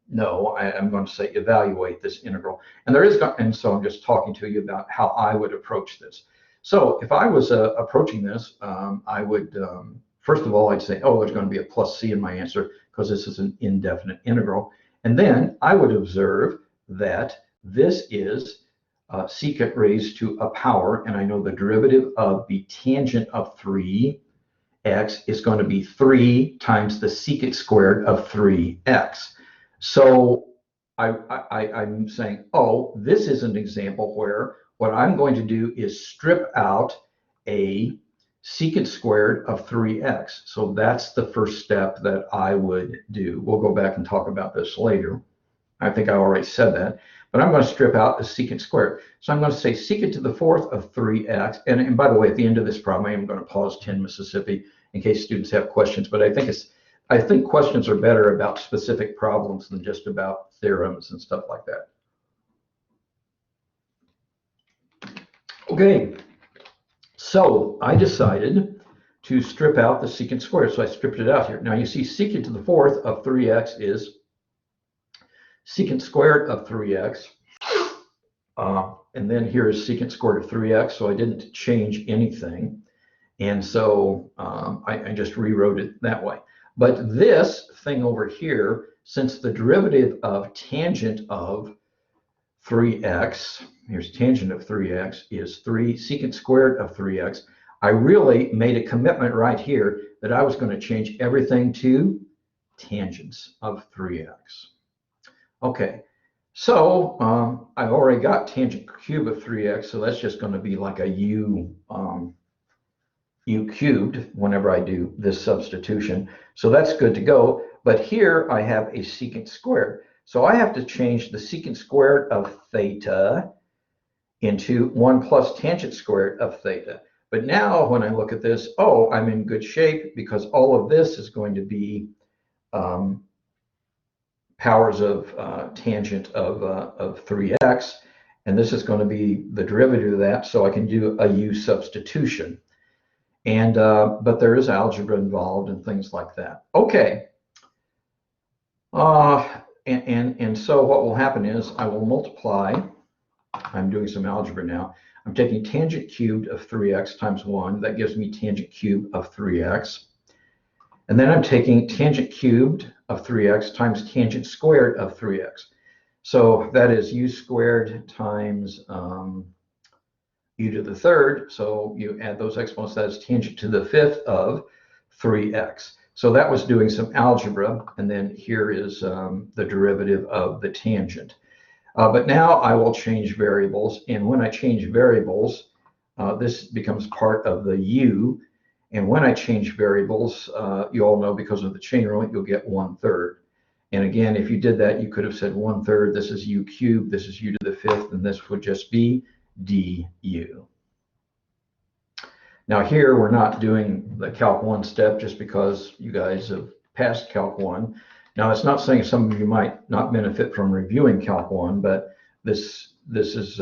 No, I'm going to say evaluate this integral. And there is, and so I'm just talking to you about how I would approach this. So if I was approaching this, I would, first of all, I'd say, oh, there's going to be a plus c in my answer, because this is an indefinite integral. And then I would observe that this is secant raised to a power, and I know the derivative of the tangent of 3x is going to be 3 times the secant squared of 3x. So I'm saying, oh, this is an example where what I'm going to do is strip out a secant squared of 3x. So that's the first step that I would do. We'll go back and talk about this later. I think I already said that. But I'm going to strip out the secant squared. So I'm going to say secant to the 4th of 3x. And by the way, at the end of this problem, I am going to pause 10 Mississippi in case students have questions. But I think questions are better about specific problems than just about theorems and stuff like that. Okay, so I decided to strip out the secant squared. So I stripped it out here. Now you see secant to the 4th of 3x is secant squared of 3x. And then here is secant squared of 3x. So I didn't change anything. And so I just rewrote it that way. But this thing over here, since the derivative of tangent of 3x, here's tangent of 3x, is 3 secant squared of 3x, I really made a commitment right here that I was going to change everything to tangents of 3x. Okay, so I've already got tangent cube of 3x, so that's just going to be like a u cubed whenever I do this substitution. So that's good to go. But here I have a secant squared. So I have to change the secant squared of theta into 1 plus tangent squared of theta. But now when I look at this, oh, I'm in good shape, because all of this is going to be powers of tangent of 3x. and this is going to be the derivative of that, so I can do a u substitution. And but there is algebra involved and things like that. Okay. And so what will happen is I will multiply. I'm doing some algebra now. I'm taking tangent cubed of 3x times 1. That gives me tangent cubed of 3x. And then I'm taking tangent cubed of 3x times tangent squared of 3x. So that is u squared times u to the third. So you add those exponents, that is tangent to the fifth of 3x. So that was doing some algebra. And then here is the derivative of the tangent. But now I will change variables. And when I change variables, this becomes part of the u. And when I change variables, you all know because of the chain rule, you'll get 1/3. And again, if you did that, you could have said 1/3, this is u cubed, this is u to the fifth, and this would just be du. Now here, we're not doing the Calc 1 step just because you guys have passed Calc 1. Now, it's not saying some of you might not benefit from reviewing Calc 1, but this is,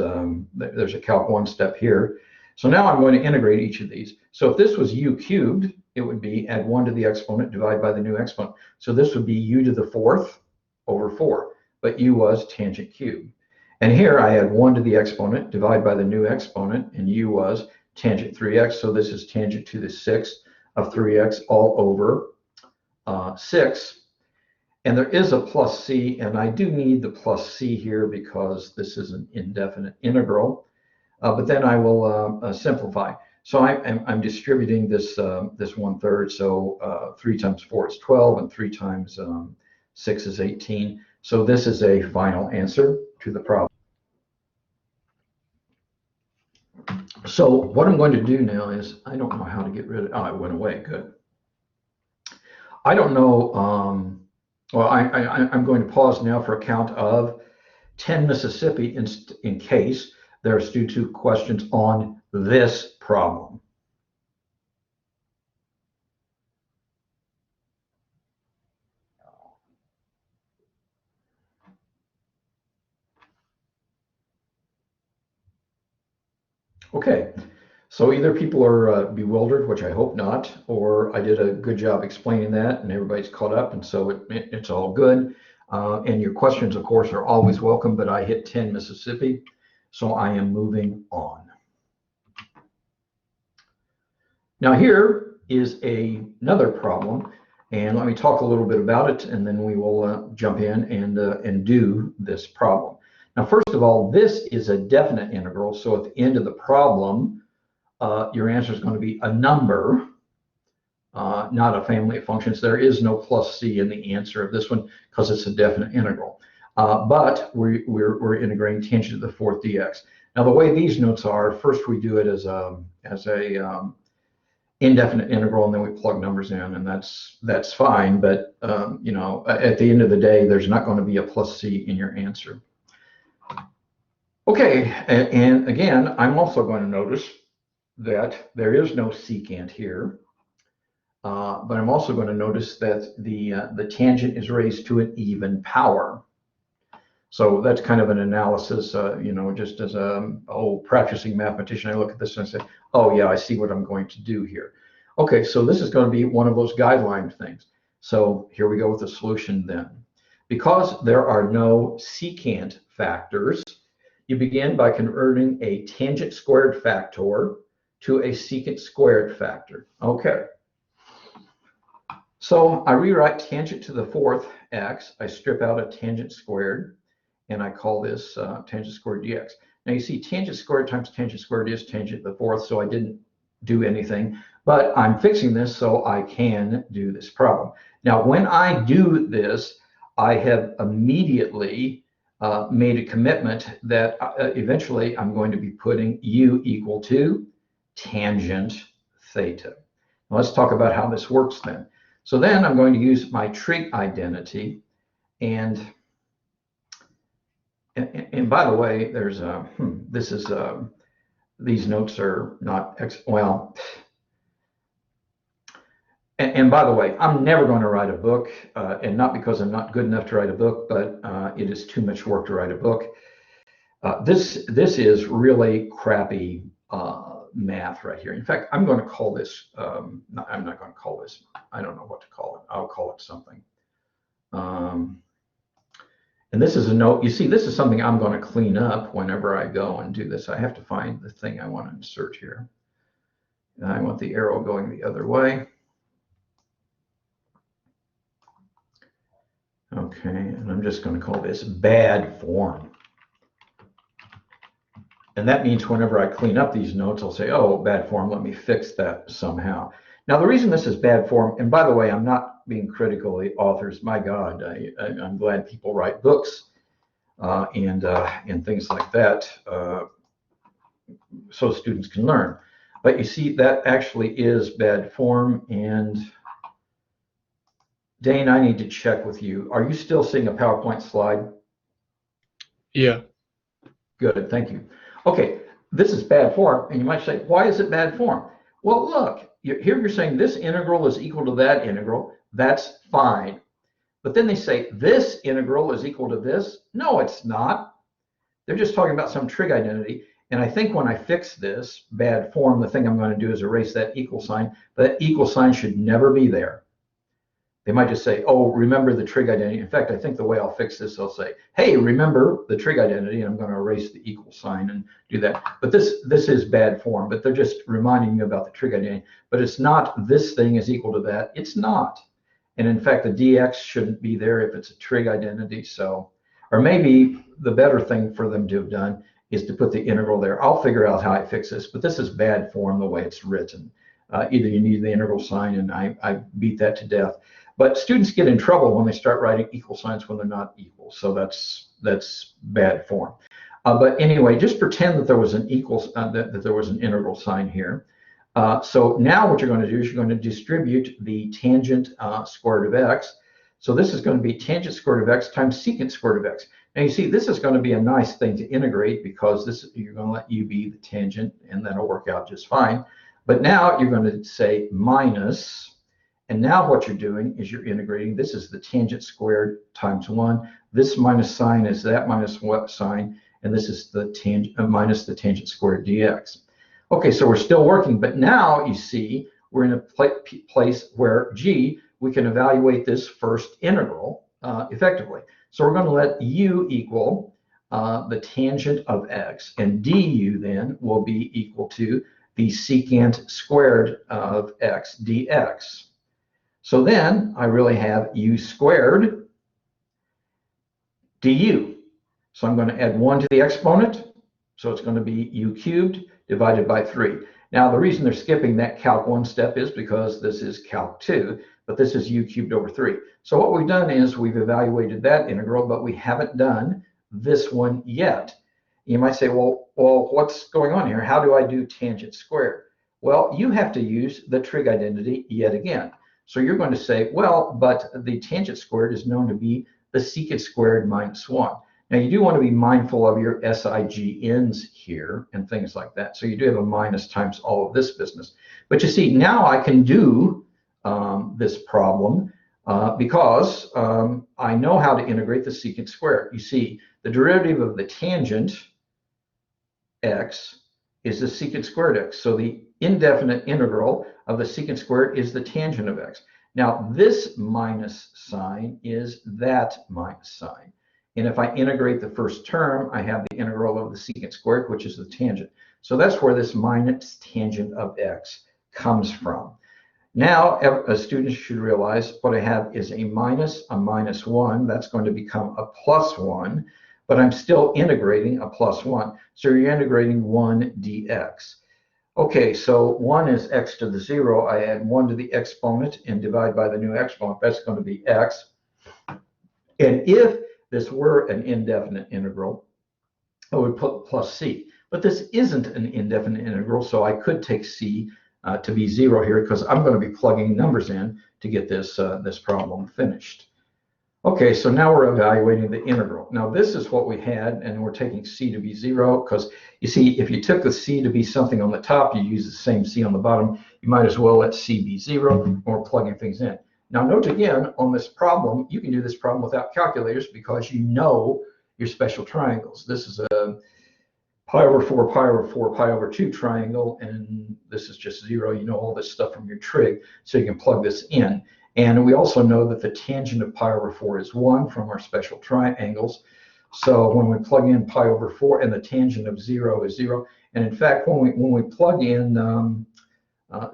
there's a Calc 1 step here. So now I'm going to integrate each of these. So if this was u cubed, it would be add 1 to the exponent, divide by the new exponent. So this would be u to the fourth over 4, but u was tangent cubed. And here I add 1 to the exponent, divide by the new exponent, and u was tangent 3x. So this is tangent to the sixth of 3x all over 6. And there is a plus c, and I do need the plus c here because this is an indefinite integral. But then I will simplify. So I'm distributing this this 1/3. So 3 times 4 is 12, and 3 times 6 is 18. So this is a final answer to the problem. So what I'm going to do now is, I don't know how to get rid of, oh, it went away, good. I don't know, well, I'm going to pause now for a count of 10 Mississippi in case there's due to questions on this problem. Okay, so either people are bewildered, which I hope not, or I did a good job explaining that and everybody's caught up, and so it's all good. And your questions, of course, are always welcome, but I hit 10 Mississippi, so I am moving on. Now here is another problem, and let me talk a little bit about it, and then we will jump in and do this problem. Now, first of all, this is a definite integral, so at the end of the problem, your answer is going to be a number, not a family of functions. There is no plus c in the answer of this one because it's a definite integral. But we're integrating tangent to the fourth dx. Now, the way these notes are, first we do it as a indefinite integral, and then we plug numbers in, and that's fine. But you know, at the end of the day, there's not going to be a plus c in your answer. Okay, and again, I'm also going to notice that there is no secant here, but I'm also going to notice that the tangent is raised to an even power. So that's kind of an analysis, you know, just as a practicing mathematician, I look at this and I say, oh yeah, I see what I'm going to do here. Okay, so this is going to be one of those guideline things. So here we go with the solution then. Because there are no secant factors, you begin by converting a tangent squared factor to a secant squared factor. Okay. So I rewrite tangent to the fourth x. I strip out a tangent squared, and I call this tangent squared dx. Now you see tangent squared times tangent squared is tangent to the fourth, so I didn't do anything. But I'm fixing this so I can do this problem. Now when I do this, I have immediately made a commitment that eventually I'm going to be putting u equal to tangent theta. Now let's talk about how this works then. So then I'm going to use my trig identity, and by the way, there's this is these notes are not well. And by the way, I'm never going to write a book, and not because I'm not good enough to write a book, but it is too much work to write a book. This is really crappy math right here. In fact, I'm going to call this, I'm not going to call this, I don't know what to call it. I'll call it something. And this is a note. You see, this is something I'm going to clean up whenever I go and do this. I have to find the thing I want to insert here. And I want the arrow going the other way. Okay, and I'm just going to call this bad form. And that means whenever I clean up these notes, I'll say, oh, bad form, let me fix that somehow. Now, the reason this is bad form, and by the way, I'm not being critical of the authors. My God, I'm glad people write books and things like that so students can learn. But you see, that actually is bad form. And Dane, I need to check with you. Are you still seeing a PowerPoint slide? Yeah. Good, thank you. Okay, this is bad form, and you might say, why is it bad form? Well, look, here you're saying this integral is equal to that integral. That's fine. But then they say this integral is equal to this. No, it's not. They're just talking about some trig identity. And I think when I fix this bad form, the thing I'm going to do is erase that equal sign. But that equal sign should never be there. They might just say, oh, remember the trig identity. In fact, I think the way I'll fix this, I'll say, hey, remember the trig identity, and I'm going to erase the equal sign and do that. But this is bad form, but they're just reminding me about the trig identity. But it's not this thing is equal to that. It's not. And in fact, the dx shouldn't be there if it's a trig identity. So, or maybe the better thing for them to have done is to put the integral there. I'll figure out how I fix this, but this is bad form the way it's written. Either you need the integral sign, and I beat that to death. But students get in trouble when they start writing equal signs when they're not equal. So that's bad form. But anyway, just pretend that there was an equal, that there was an integral sign here. So now what you're going to do is you're going to distribute the tangent square root of x. So this is going to be tangent square root of x times secant square root of x. Now you see, this is going to be a nice thing to integrate because this you're going to let u be the tangent, and that'll work out just fine. But now you're going to say minus. And now what you're doing is you're integrating. This is the tangent squared times 1. This minus sign is that minus what sign, and this is the tangent minus the tangent squared dx. Okay, so we're still working, but now you see we're in a place where g, we can evaluate this first integral effectively. So we're going to let u equal the tangent of x, and du then will be equal to the secant squared of x dx. So then I really have u squared du. So I'm going to add 1 to the exponent. So it's going to be u cubed divided by 3. Now the reason they're skipping that calc 1 step is because this is calc 2, but this is u cubed over 3. So what we've done is we've evaluated that integral, but we haven't done this one yet. You might say, well, what's going on here? How do I do tangent squared? Well, you have to use the trig identity yet again. So you're going to say, well, but the tangent squared is known to be the secant squared minus 1. Now you do want to be mindful of your SIGNs here and things like that. So you do have a minus times all of this business. But you see, now I can do this problem because I know how to integrate the secant squared. You see, the derivative of the tangent x is the secant squared x. So the indefinite integral of the secant squared is the tangent of x. Now this minus sign is that minus sign. And if I integrate the first term, I have the integral of the secant squared, which is the tangent. So that's where this minus tangent of x comes from. Now a student should realize what I have is a minus 1. That's going to become a plus 1. But I'm still integrating a plus 1. So you're integrating 1 dx. Okay, so 1 is x to the 0. I add 1 to the exponent and divide by the new exponent. That's going to be x. And if this were an indefinite integral, I would put plus c. But this isn't an indefinite integral, so I could take c to be 0 here because I'm going to be plugging numbers in to get this, this problem finished. Okay, so now we're evaluating the integral. Now this is what we had, and we're taking c to be 0 because you see, if you took the c to be something on the top, you use the same c on the bottom, you might as well let c be 0, and we're plugging things in. Now note again, on this problem, you can do this problem without calculators because you know your special triangles. This is a pi over 4, pi over 4, pi over 2 triangle, and this is just 0. You know all this stuff from your trig, so you can plug this in. And we also know that the tangent of pi over 4 is 1 from our special triangles. So when we plug in pi over 4, and the tangent of 0 is 0. And in fact, when we plug in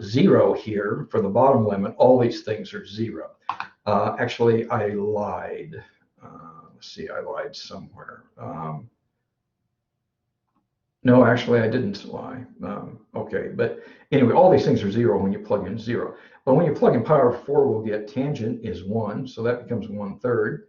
0 here for the bottom limit, all these things are 0. Actually, I lied. Let's see, I lied somewhere. No, actually, I didn't lie. Okay, but anyway, all these things are 0 when you plug in 0. But when you plug in pi over 4, we'll get tangent is 1, so that becomes 1/3.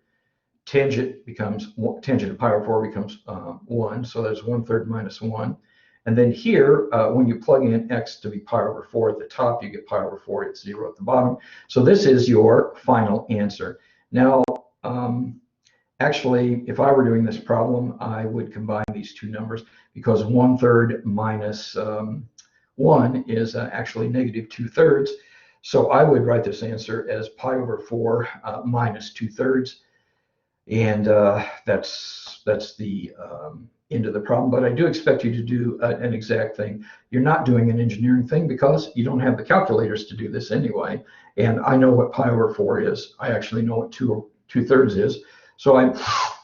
Tangent of pi over 4 becomes 1, so that's 1/3 minus 1. And then here, when you plug in x to be pi over 4 at the top, you get pi over 4, it's 0 at the bottom. So this is your final answer. Now, actually, if I were doing this problem, I would combine these two numbers, because 1/3 minus 1 is actually negative 2/3. So I would write this answer as pi over 4 minus 2/3. And that's the end of the problem. But I do expect you to do an exact thing. You're not doing an engineering thing because you don't have the calculators to do this anyway. And I know what pi over 4 is. I actually know what 2/3 is. So I'm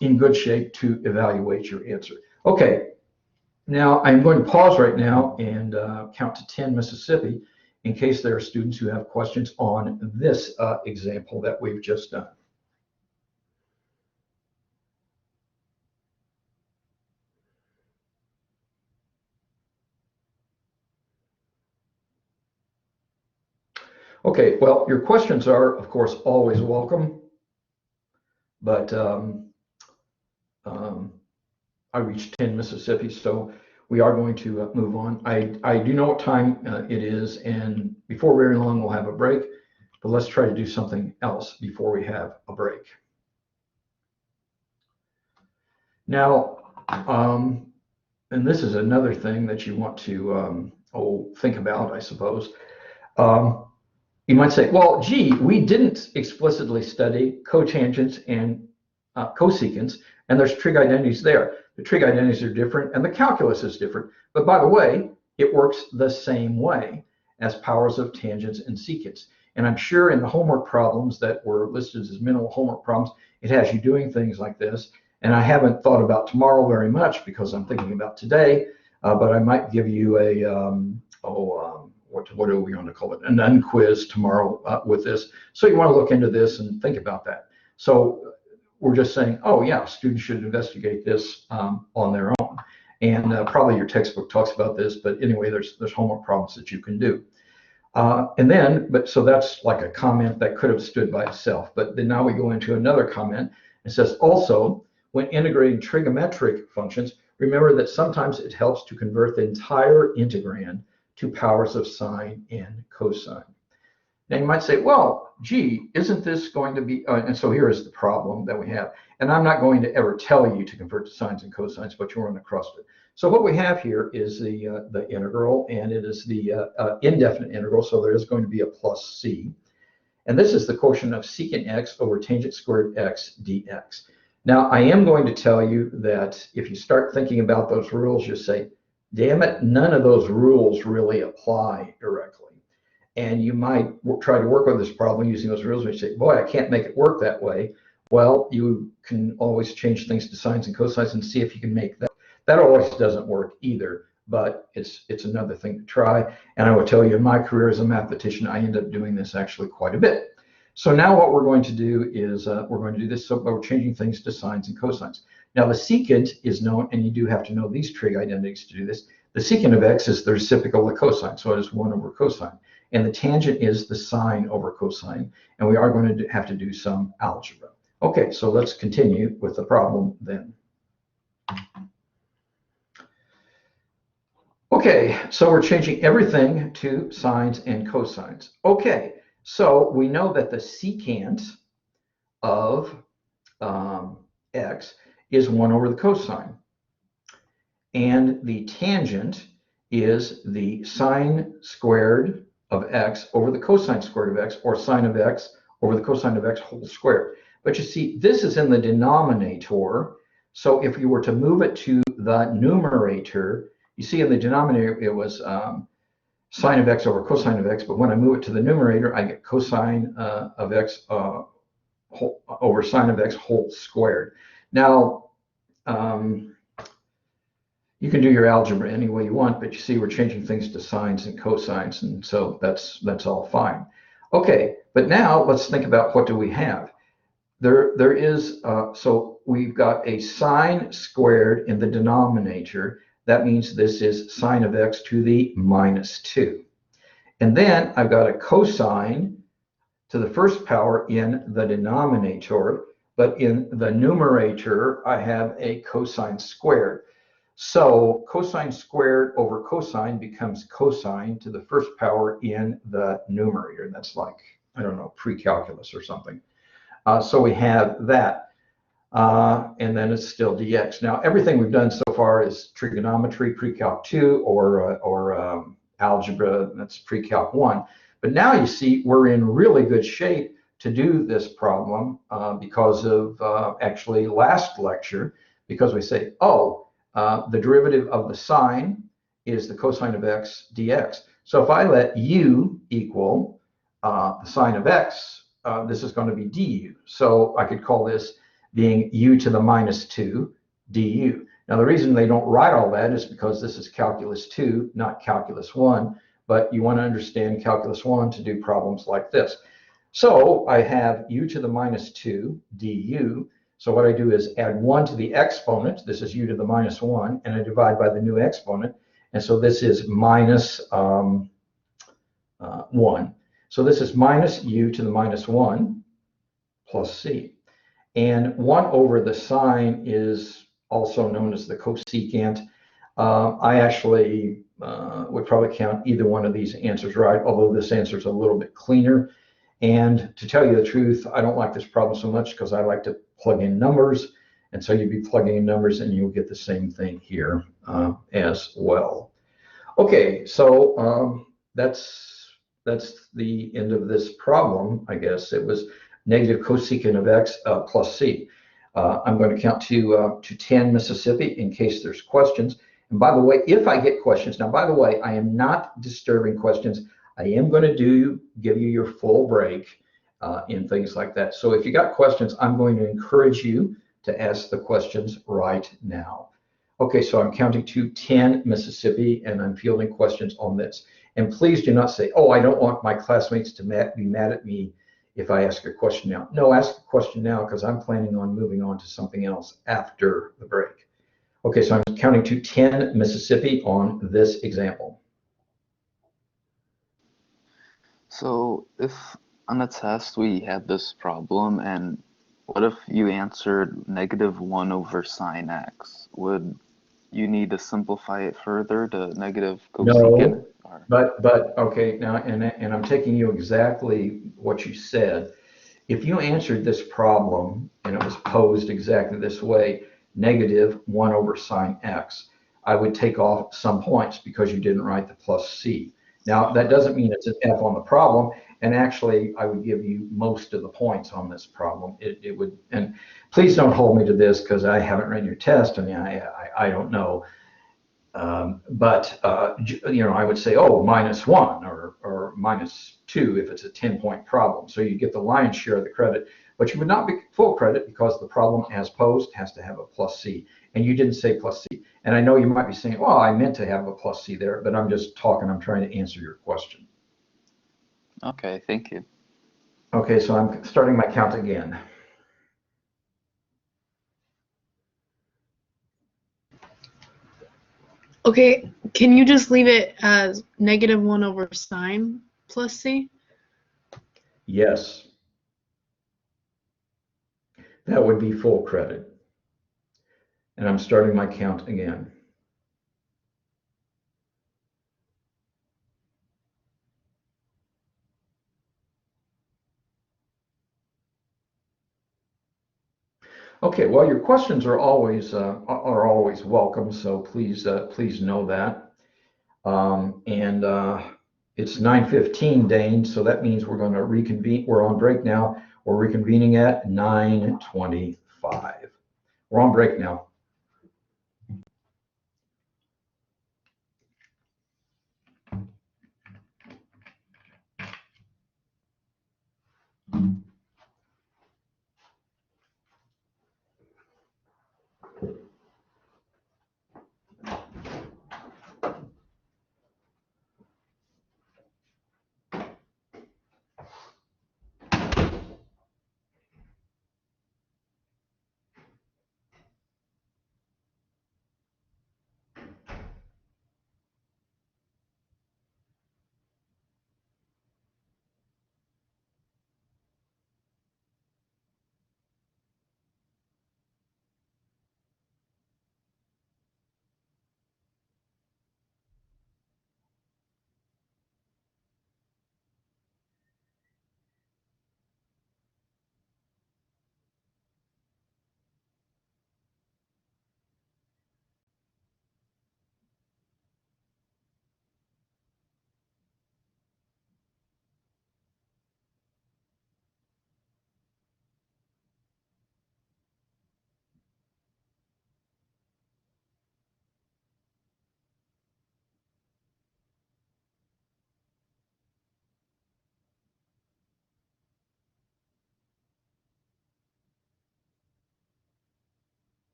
in good shape to evaluate your answer. Okay, now I'm going to pause right now and count to 10 Mississippi in case there are students who have questions on this example that we've just done. Okay, well, your questions are, of course, always welcome, but I reached 10 Mississippi, so we are going to move on. I do know what time it is, and before very long we'll have a break, but let's try to do something else before we have a break. Now, and this is another thing that you want to think about, I suppose. You might say, well, gee, we didn't explicitly study cotangents and cosecants, and there's trig identities there. The trig identities are different, and the calculus is different. But by the way, it works the same way as powers of tangents and secants. And I'm sure in the homework problems that were listed as minimal homework problems, it has you doing things like this. And I haven't thought about tomorrow very much because I'm thinking about today, but I might give you a, what do we want to call it? An unquiz tomorrow with this. So you want to look into this and think about that. So we're just saying, oh yeah, students should investigate this on their own. And probably your textbook talks about this, but anyway, there's homework problems that you can do. So that's like a comment that could have stood by itself. But then now we go into another comment. It says, also, when integrating trigonometric functions, remember that sometimes it helps to convert the entire integrand to powers of sine and cosine. Now you might say, well, gee, isn't this going to be, and so here is the problem that we have. And I'm not going to ever tell you to convert to sines and cosines, but you run across it. So what we have here is the integral, and it is the indefinite integral, so there is going to be a plus c. And this is the quotient of secant x over tangent squared x dx. Now I am going to tell you that if you start thinking about those rules, you say, damn it, none of those rules really apply directly. And you might try to work on this problem using those rules, and you say, boy, I can't make it work that way. Well, you can always change things to sines and cosines and see if you can make that. That always doesn't work either, but it's another thing to try. And I will tell you, in my career as a mathematician, I end up doing this actually quite a bit. So now what we're going to do is we're going to do this, so we're changing things to sines and cosines. Now the secant is known, and you do have to know these trig identities to do this. The secant of x is the reciprocal of cosine, so it is 1 over cosine. And the tangent is the sine over cosine, and we are going to have to do some algebra. Okay, so let's continue with the problem then. Okay, so we're changing everything to sines and cosines. Okay, so we know that the secant of x is 1 over the cosine, and the tangent is the sine squared of x over the cosine squared of x, or sine of x over the cosine of x whole squared. But you see, this is in the denominator, So if you were to move it to the numerator, you see in the denominator it was sine of x over cosine of x, but when I move it to the numerator, I get cosine of x over sine of x whole squared. Now, you can do your algebra any way you want, but you see we're changing things to sines and cosines, and so that's all fine. Okay, but now let's think about what do we have. There is, so we've got a sine squared in the denominator. That means this is sine of x to the minus 2. And then I've got a cosine to the first power in the denominator, but in the numerator, I have a cosine squared. So cosine squared over cosine becomes cosine to the first power in the numerator. That's like, I don't know, pre-calculus or something. So we have that, and then it's still dx. Now, everything we've done so far is trigonometry, pre-calc 2, or algebra, that's pre-calc 1. But now you see we're in really good shape to do this problem because of actually last lecture, because we say, oh, the derivative of the sine is the cosine of x dx. So if I let u equal the sine of x, this is going to be du. So I could call this being u to the minus 2 du. Now the reason they don't write all that is because this is calculus 2, not calculus 1. But you want to understand calculus 1 to do problems like this. So I have u to the minus 2 du. So what I do is add 1 to the exponent. This is u to the minus 1, and I divide by the new exponent. And so this is minus 1. So this is minus u to the minus 1 plus c. And 1 over the sine is also known as the cosecant. I actually would probably count either one of these answers right, although this answer is a little bit cleaner. And to tell you the truth, I don't like this problem so much because I like to plug in numbers. And so you'd be plugging in numbers and you'll get the same thing here as well. Okay, so that's the end of this problem, I guess. It was negative cosecant of x plus c. I'm going to count to 10 Mississippi in case there's questions. And by the way, if I get questions, now by the way, I am not disturbing questions. I am going to give you your full break in things like that. So if you got questions, I'm going to encourage you to ask the questions right now. Okay, so I'm counting to 10 Mississippi, and I'm fielding questions on this. And please do not say, oh, I don't want my classmates to be mad at me if I ask a question now. No, ask a question now because I'm planning on moving on to something else after the break. Okay, so I'm counting to 10 Mississippi on this example. So if on a test we had this problem, and what if you answered negative 1 over sine x? Would you need to simplify it further to negative cosecant? No, but okay, now, and I'm taking you exactly what you said. If you answered this problem and it was posed exactly this way, negative 1 over sine x, I would take off some points because you didn't write the plus c. Now, that doesn't mean it's an F on the problem, and actually, I would give you most of the points on this problem. It would, and please don't hold me to this because I haven't read your test, and I don't know. But you know, I would say, oh, -1 or -2 if it's a 10-point problem. So you get the lion's share of the credit, but you would not be full credit because the problem as posed has to have a plus c, and you didn't say plus c. And I know you might be saying, well, I meant to have a plus c there, but I'm just talking. I'm trying to answer your question. Okay, thank you. Okay, so I'm starting my count again. Okay, can you just leave it as negative 1 over sine plus c? Yes. That would be full credit. And I'm starting my count again. Okay, well, your questions are always welcome, so please know that. It's 9:15, Dane, so that means we're going to reconvene. We're on break now. We're reconvening at 9:25. We're on break now.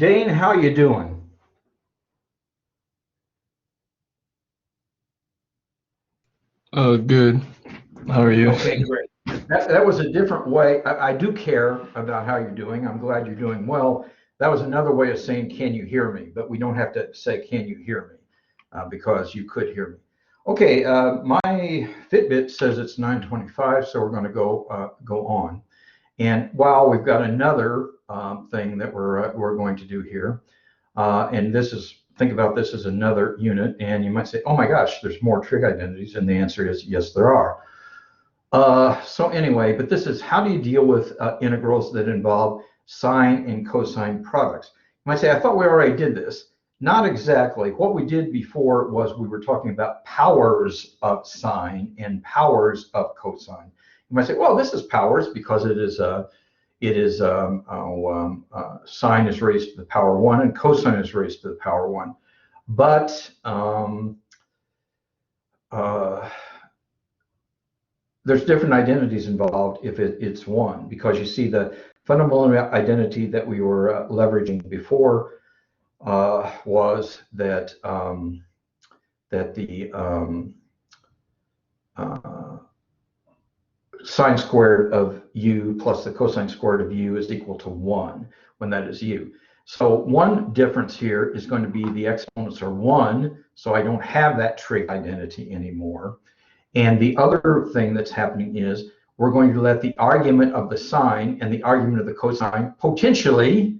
Dane, how you doing? Good. How are you? Okay, great. That was a different way. I do care about how you're doing. I'm glad you're doing well. That was another way of saying, can you hear me? But we don't have to say, can you hear me? Because you could hear me. Okay, my Fitbit says it's 9:25, so we're going to go on. And while we've got another thing that we're going to do here, and this is, think about this as another unit, and you might say, oh my gosh, there's more trig identities, and the answer is yes, there are. So anyway, but this is how do you deal with integrals that involve sine and cosine products? You might say, I thought we already did this. Not exactly. What we did before was we were talking about powers of sine and powers of cosine. You might say, well, this is powers because sine is raised to the power 1 and cosine is raised to the power 1. But there's different identities involved if it's 1, because you see the fundamental identity that we were leveraging before was that the sine squared of u plus the cosine squared of u is equal to 1 when that is u. So one difference here is going to be the exponents are 1, so I don't have that trig identity anymore. And the other thing that's happening is we're going to let the argument of the sine and the argument of the cosine potentially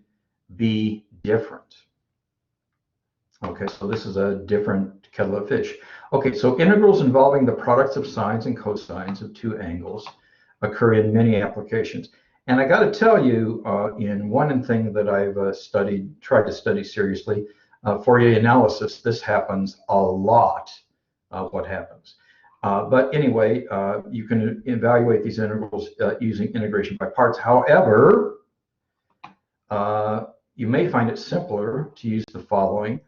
be different. Okay, so this is a different kettle of fish. Okay, so integrals involving the products of sines and cosines of two angles occur in many applications. And I got to tell you, in one thing that I've tried to study seriously, Fourier analysis, this happens a lot, what happens. But anyway, you can evaluate these integrals using integration by parts. However, you may find it simpler to use the following.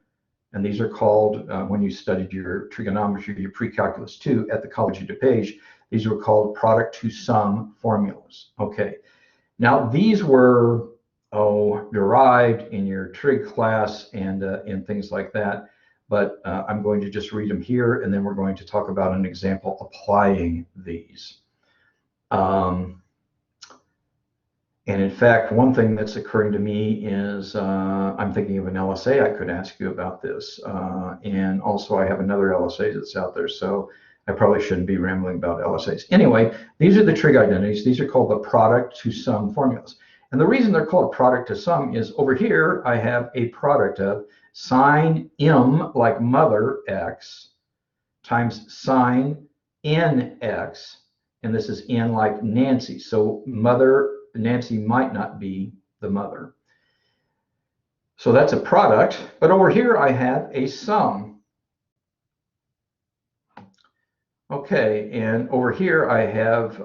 And these are called, when you studied your trigonometry, your pre-calculus 2 at the College of DuPage, these were called product to sum formulas. Okay, now these were derived in your trig class and things like that, but I'm going to just read them here, and then we're going to talk about an example applying these. And in fact, one thing that's occurring to me is I'm thinking of an LSA I could ask you about this. And also I have another LSA that's out there, so I probably shouldn't be rambling about LSAs. Anyway, these are the trig identities. These are called the product to sum formulas. And the reason they're called product to sum is over here I have a product of sine m like mother x times sine nx, and this is n like Nancy. So mother Nancy might not be the mother. So that's a product, but over here I have a sum. Okay, and over here I have,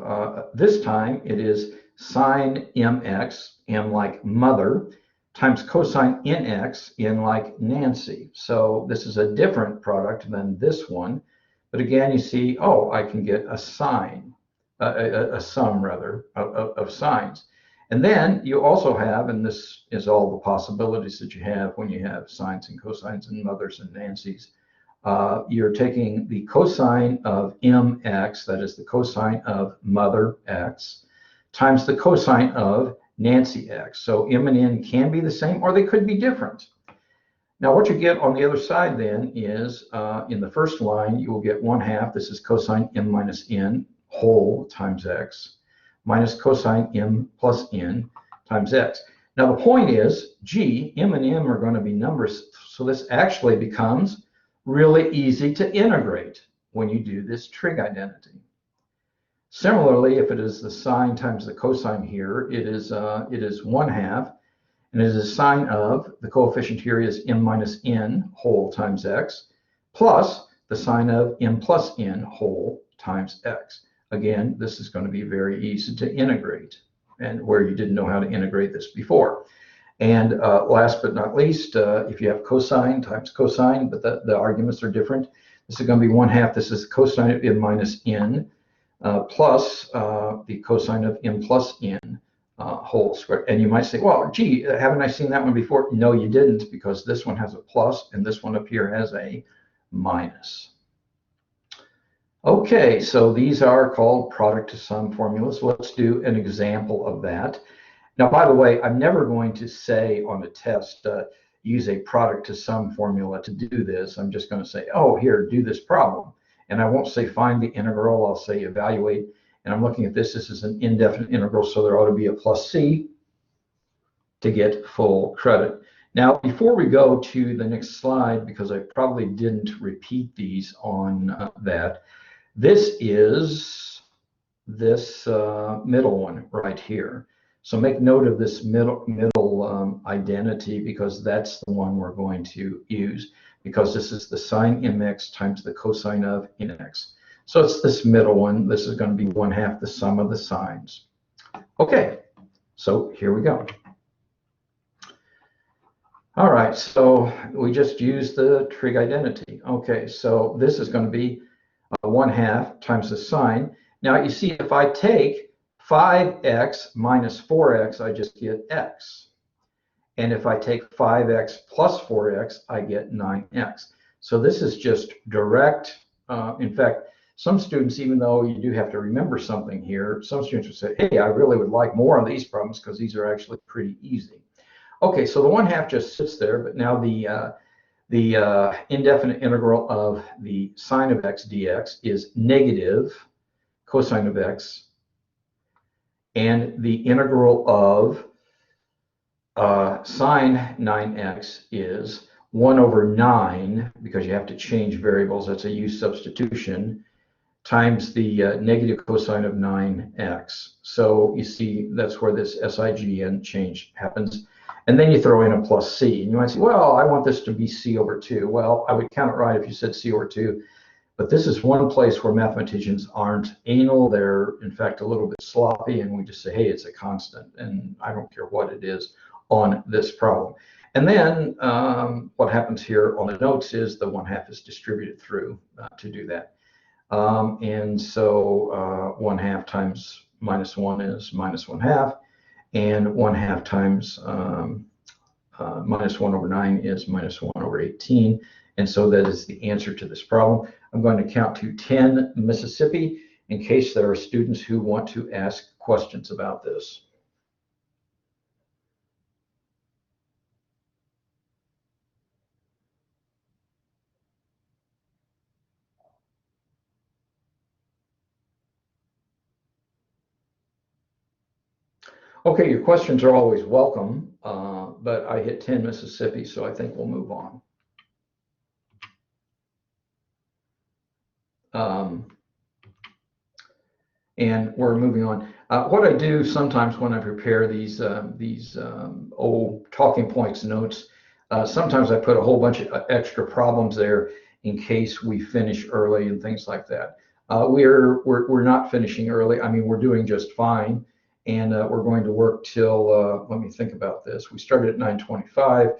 this time it is sine mx, m like mother, times cosine nx, n like Nancy. So this is a different product than this one, but again you see, oh, I can get a sine. A sum rather of sines. And then you also have, and this is all the possibilities that you have when you have sines and cosines and mothers and Nancys, you're taking the cosine of mx, that is the cosine of mother x, times the cosine of Nancy x. So m and n can be the same, or they could be different. Now what you get on the other side then is, in the first line, you will get 1/2, this is cosine m minus n, whole times x, minus cosine m plus n times x. Now the point is, g, m and m are going to be numbers, so this actually becomes really easy to integrate when you do this trig identity. Similarly, if it is the sine times the cosine here, it is 1/2, and it is a sine of, the coefficient here is m minus n whole times x, plus the sine of m plus n whole times x. Again, this is going to be very easy to integrate, and where you didn't know how to integrate this before. And last but not least, if you have cosine times cosine, but the arguments are different, this is going to be 1/2. This is cosine of m minus n plus the cosine of m plus n whole square. And you might say, well, gee, haven't I seen that one before? No, you didn't, because this one has a plus and this one up here has a minus. Okay, so these are called product to sum formulas. Let's do an example of that. Now, by the way, I'm never going to say on a test, use a product to sum formula to do this. I'm just going to say, oh, here, do this problem. And I won't say find the integral. I'll say evaluate. And I'm looking at this. This is an indefinite integral, so there ought to be a plus c to get full credit. Now, before we go to the next slide, because I probably didn't repeat these on that, this is this middle one right here. So make note of this middle identity, because that's the one we're going to use, because this is the sine mx times the cosine of nx. So it's this middle one. This is going to be 1/2 the sum of the sines. Okay, so here we go. All right, so we just used the trig identity. Okay, so this is going to be 1/2 times the sine. Now you see, if I take 5x minus 4x, I just get x. And if I take 5x plus 4x, I get 9x. So this is just direct. In fact, some students, even though you do have to remember something here, some students would say, hey, I really would like more of these problems because these are actually pretty easy. Okay, so the 1/2 just sits there, but now the indefinite integral of the sine of x dx is negative cosine of x, and the integral of sine 9x is 1/9, because you have to change variables. That's a use substitution, times the negative cosine of 9x. So you see, that's where this SIGN change happens. And then you throw in a plus c. And you might say, well, I want this to be c/2. Well, I would count it right if you said c/2. But this is one place where mathematicians aren't anal. They're, in fact, a little bit sloppy. And we just say, hey, it's a constant. And I don't care what it is on this problem. And then what happens here on the notes is the 1/2 is distributed through to do that. And so 1/2 times minus 1 is minus 1/2. And 1/2 times minus 1/9 is minus 1/18. And so that is the answer to this problem. I'm going to count to 10 Mississippi in case there are students who want to ask questions about this. Okay, your questions are always welcome, but I hit 10 Mississippi, so I think we'll move on. And we're moving on. What I do sometimes when I prepare these old talking points notes, sometimes I put a whole bunch of extra problems there in case we finish early and things like that. We're not finishing early. I mean, we're doing just fine. And we're going to work till, let me think about this. We started at 9:25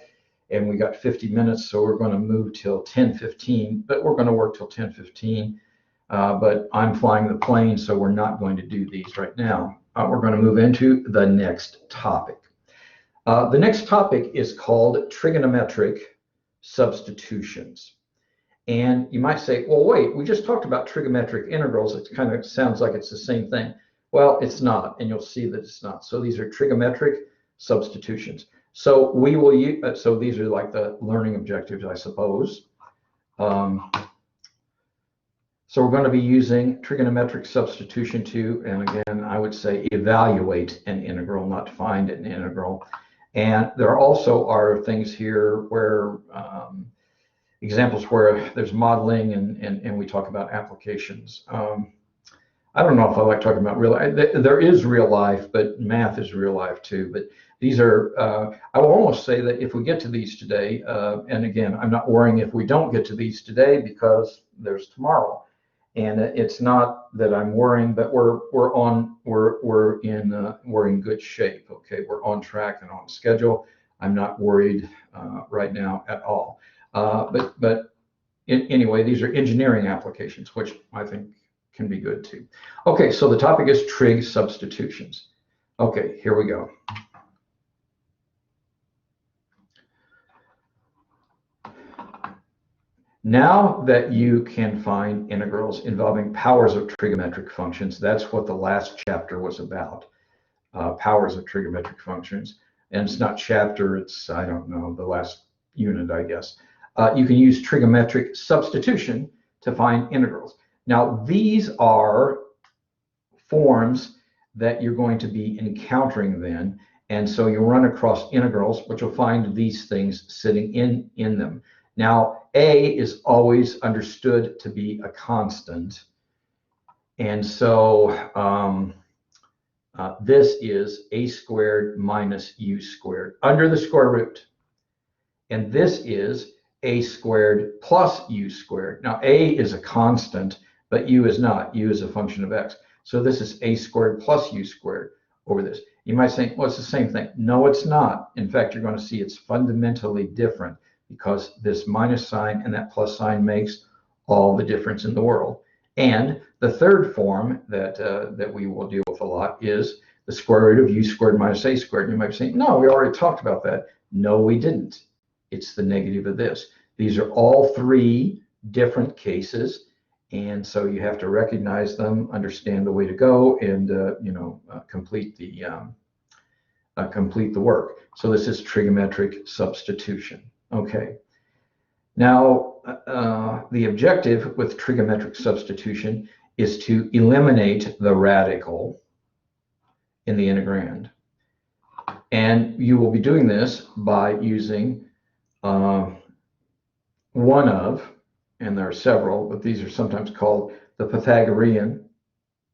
and we got 50 minutes, so we're going to move till 10:15, but we're going to work till 10:15. But I'm flying the plane, so we're not going to do these right now. We're going to move into the next topic. The next topic is called Trigonometric Substitutions. And you might say, well, wait, we just talked about trigonometric integrals. It kind of sounds like it's the same thing. Well, it's not, and you'll see that it's not. So these are trigonometric substitutions. So we will use, so these are like the learning objectives, I suppose. So we're going to be using trigonometric substitution to, and again, I would say evaluate an integral, not find an integral. And there also are things here where, examples where there's modeling and we talk about applications. I don't know if I like talking about real life. There is real life, but math is real life too. But these are, I will almost say that if we get to these today, and again, I'm not worrying if we don't get to these today because there's tomorrow. And it's not that I'm worrying, but we're in good shape. Okay, we're on track and on schedule. I'm not worried right now at all. But anyway, these are engineering applications, which I think can be good too. Okay, so the topic is trig substitutions. Okay, here we go. Now that you can find integrals involving powers of trigonometric functions, that's what the last chapter was about, powers of trigonometric functions. And it's not chapter, it's, I don't know, the last unit, I guess. You can use trigonometric substitution to find integrals. Now, these are forms that you're going to be encountering then. And so you'll run across integrals, but you'll find these things sitting in them. Now, a is always understood to be a constant. And so this is a squared minus u squared under the square root. And this is a squared plus u squared. Now, a is a constant, but u is not. U is a function of x. So this is a squared plus u squared over this. You might say, well, it's the same thing. No, it's not. In fact, you're going to see it's fundamentally different, because this minus sign and that plus sign makes all the difference in the world. And the third form that we will deal with a lot is the square root of u squared minus a squared. And you might be saying, no, we already talked about that. No, we didn't. It's the negative of this. These are all three different cases. And so you have to recognize them, understand the way to go, and complete the work. So this is trigonometric substitution. Okay. Now, the objective with trigonometric substitution is to eliminate the radical in the integrand. And you will be doing this by using one of, and there are several, but these are sometimes called the Pythagorean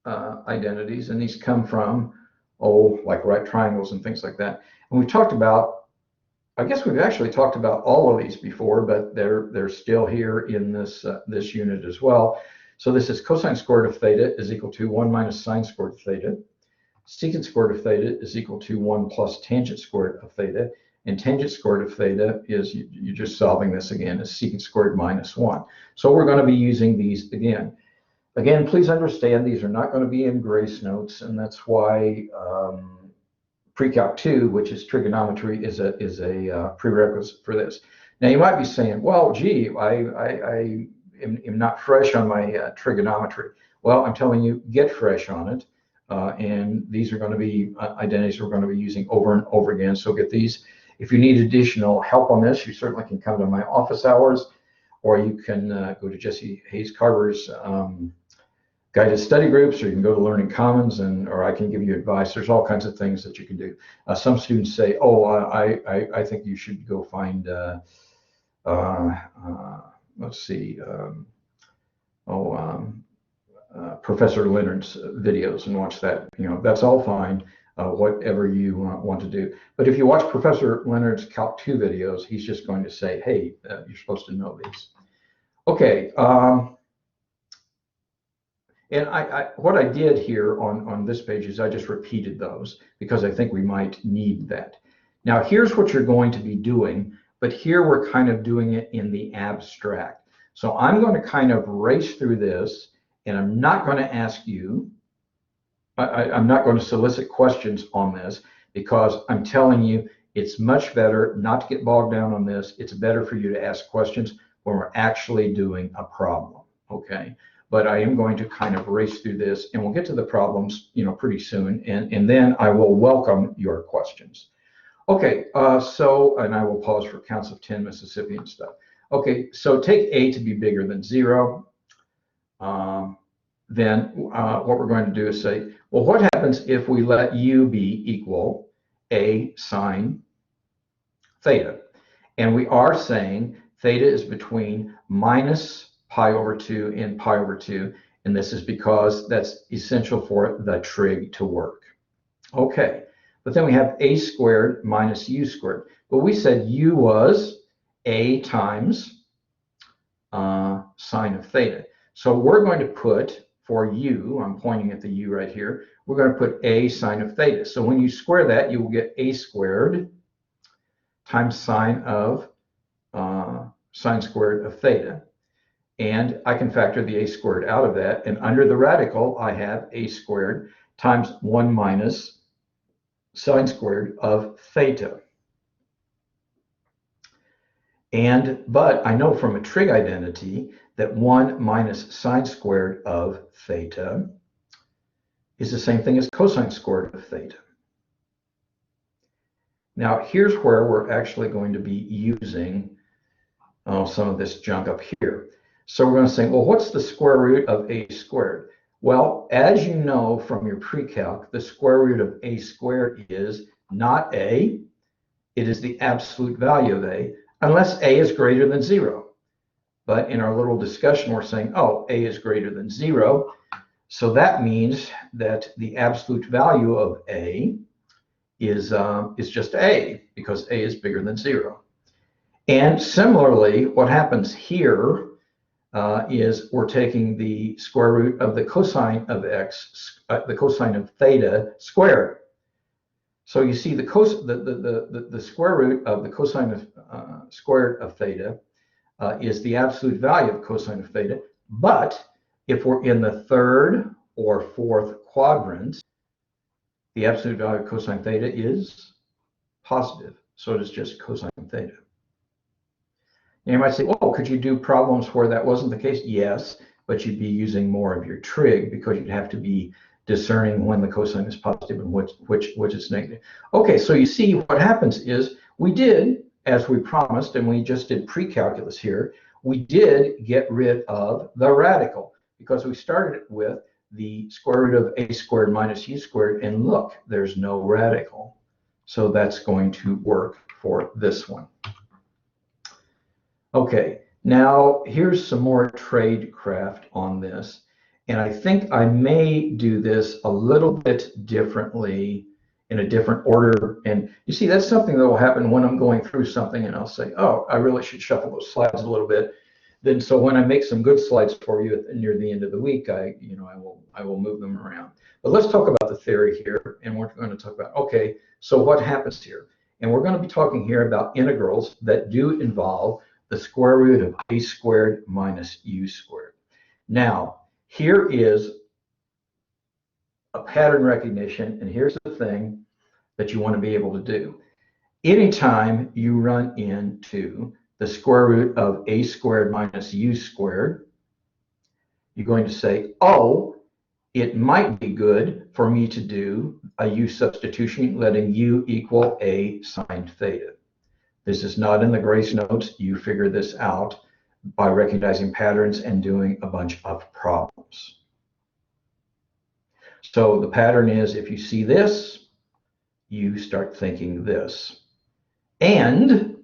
identities. And these come from, like right triangles and things like that. And we talked about, I guess we've actually talked about all of these before, but they're still here in this this unit as well. So this is cosine squared of theta is equal to 1 minus sine squared of theta. Secant squared of theta is equal to 1 plus tangent squared of theta. And tangent squared of theta is, you're just solving this again, is secant squared minus 1. So we're going to be using these again. Again, please understand these are not going to be in grace notes, and that's why Pre-Calc 2, which is trigonometry, is a prerequisite for this. Now you might be saying, well, gee, I am not fresh on my trigonometry. Well, I'm telling you, get fresh on it. And these are going to be identities we're going to be using over and over again. So get these. If you need additional help on this, you certainly can come to my office hours, or you can go to Jesse Hayes Carver's guided study groups, or you can go to Learning Commons, or I can give you advice. There's all kinds of things that you can do. Some students say, oh, I think you should go find, let's see, Professor Leonard's videos and watch that. That's all fine, whatever you want to do. But if you watch Professor Leonard's Calc 2 videos, he's just going to say, hey, you're supposed to know these. Okay. And what I did here on this page is I just repeated those because I think we might need that. Now, here's what you're going to be doing, but here we're kind of doing it in the abstract. So I'm going to kind of race through this, and I'm not going to ask you, I'm not going to solicit questions on this, because I'm telling you it's much better not to get bogged down on this. It's better for you to ask questions when we're actually doing a problem, okay? But I am going to kind of race through this, and we'll get to the problems, pretty soon, and then I will welcome your questions. Okay, and I will pause for counts of 10 Mississippi and stuff. Okay, so take a to be bigger than 0. Then what we're going to do is say, well, what happens if we let u be equal a sine theta? And we are saying theta is between minus pi over 2 and pi over 2, and this is because that's essential for the trig to work. Okay, but then we have a squared minus u squared. But we said u was a times sine of theta. So we're going to put, for u, I'm pointing at the u right here, we're going to put a sine of theta. So when you square that, you will get a squared times sine of sine squared of theta. And I can factor the a squared out of that. And under the radical, I have a squared times 1 minus sine squared of theta. But I know from a trig identity that 1 minus sine squared of theta is the same thing as cosine squared of theta. Now, here's where we're actually going to be using some of this junk up here. So we're going to say, well, what's the square root of a squared? Well, as you know from your pre-calc, the square root of a squared is not a, it is the absolute value of a, unless a is greater than 0. But in our little discussion, we're saying, oh, a is greater than 0. So that means that the absolute value of a is just a, because a is bigger than 0. And similarly, what happens here is we're taking the square root of the cosine of x, the cosine of theta squared. So you see the square root of the cosine of squared of theta is the absolute value of cosine of theta. But if we're in the third or fourth quadrant, the absolute value of cosine theta is positive. So it is just cosine theta. And you might say, oh, could you do problems where that wasn't the case? Yes, but you'd be using more of your trig because you'd have to be discerning when the cosine is positive and which is negative. Okay, so you see what happens is we did, as we promised, and we just did pre-calculus here, we did get rid of the radical because we started with the square root of a squared minus u squared, and look, there's no radical. So that's going to work for this one. Okay, now here's some more tradecraft on this. And I think I may do this a little bit differently in a different order. And you see, that's something that will happen when I'm going through something and I'll say, oh, I really should shuffle those slides a little bit. Then so when I make some good slides for you near the end of the week, I will move them around. But let's talk about the theory here, and we're going to talk about, okay, so what happens here? And we're going to be talking here about integrals that do involve the square root of a squared minus u squared. Now, here is a pattern recognition, and here's the thing that you want to be able to do. Anytime you run into the square root of a squared minus u squared, you're going to say, oh, it might be good for me to do a u substitution, letting u equal a sine theta. This is not in the grace notes. You figure this out by recognizing patterns and doing a bunch of problems. So the pattern is, if you see this, you start thinking this. And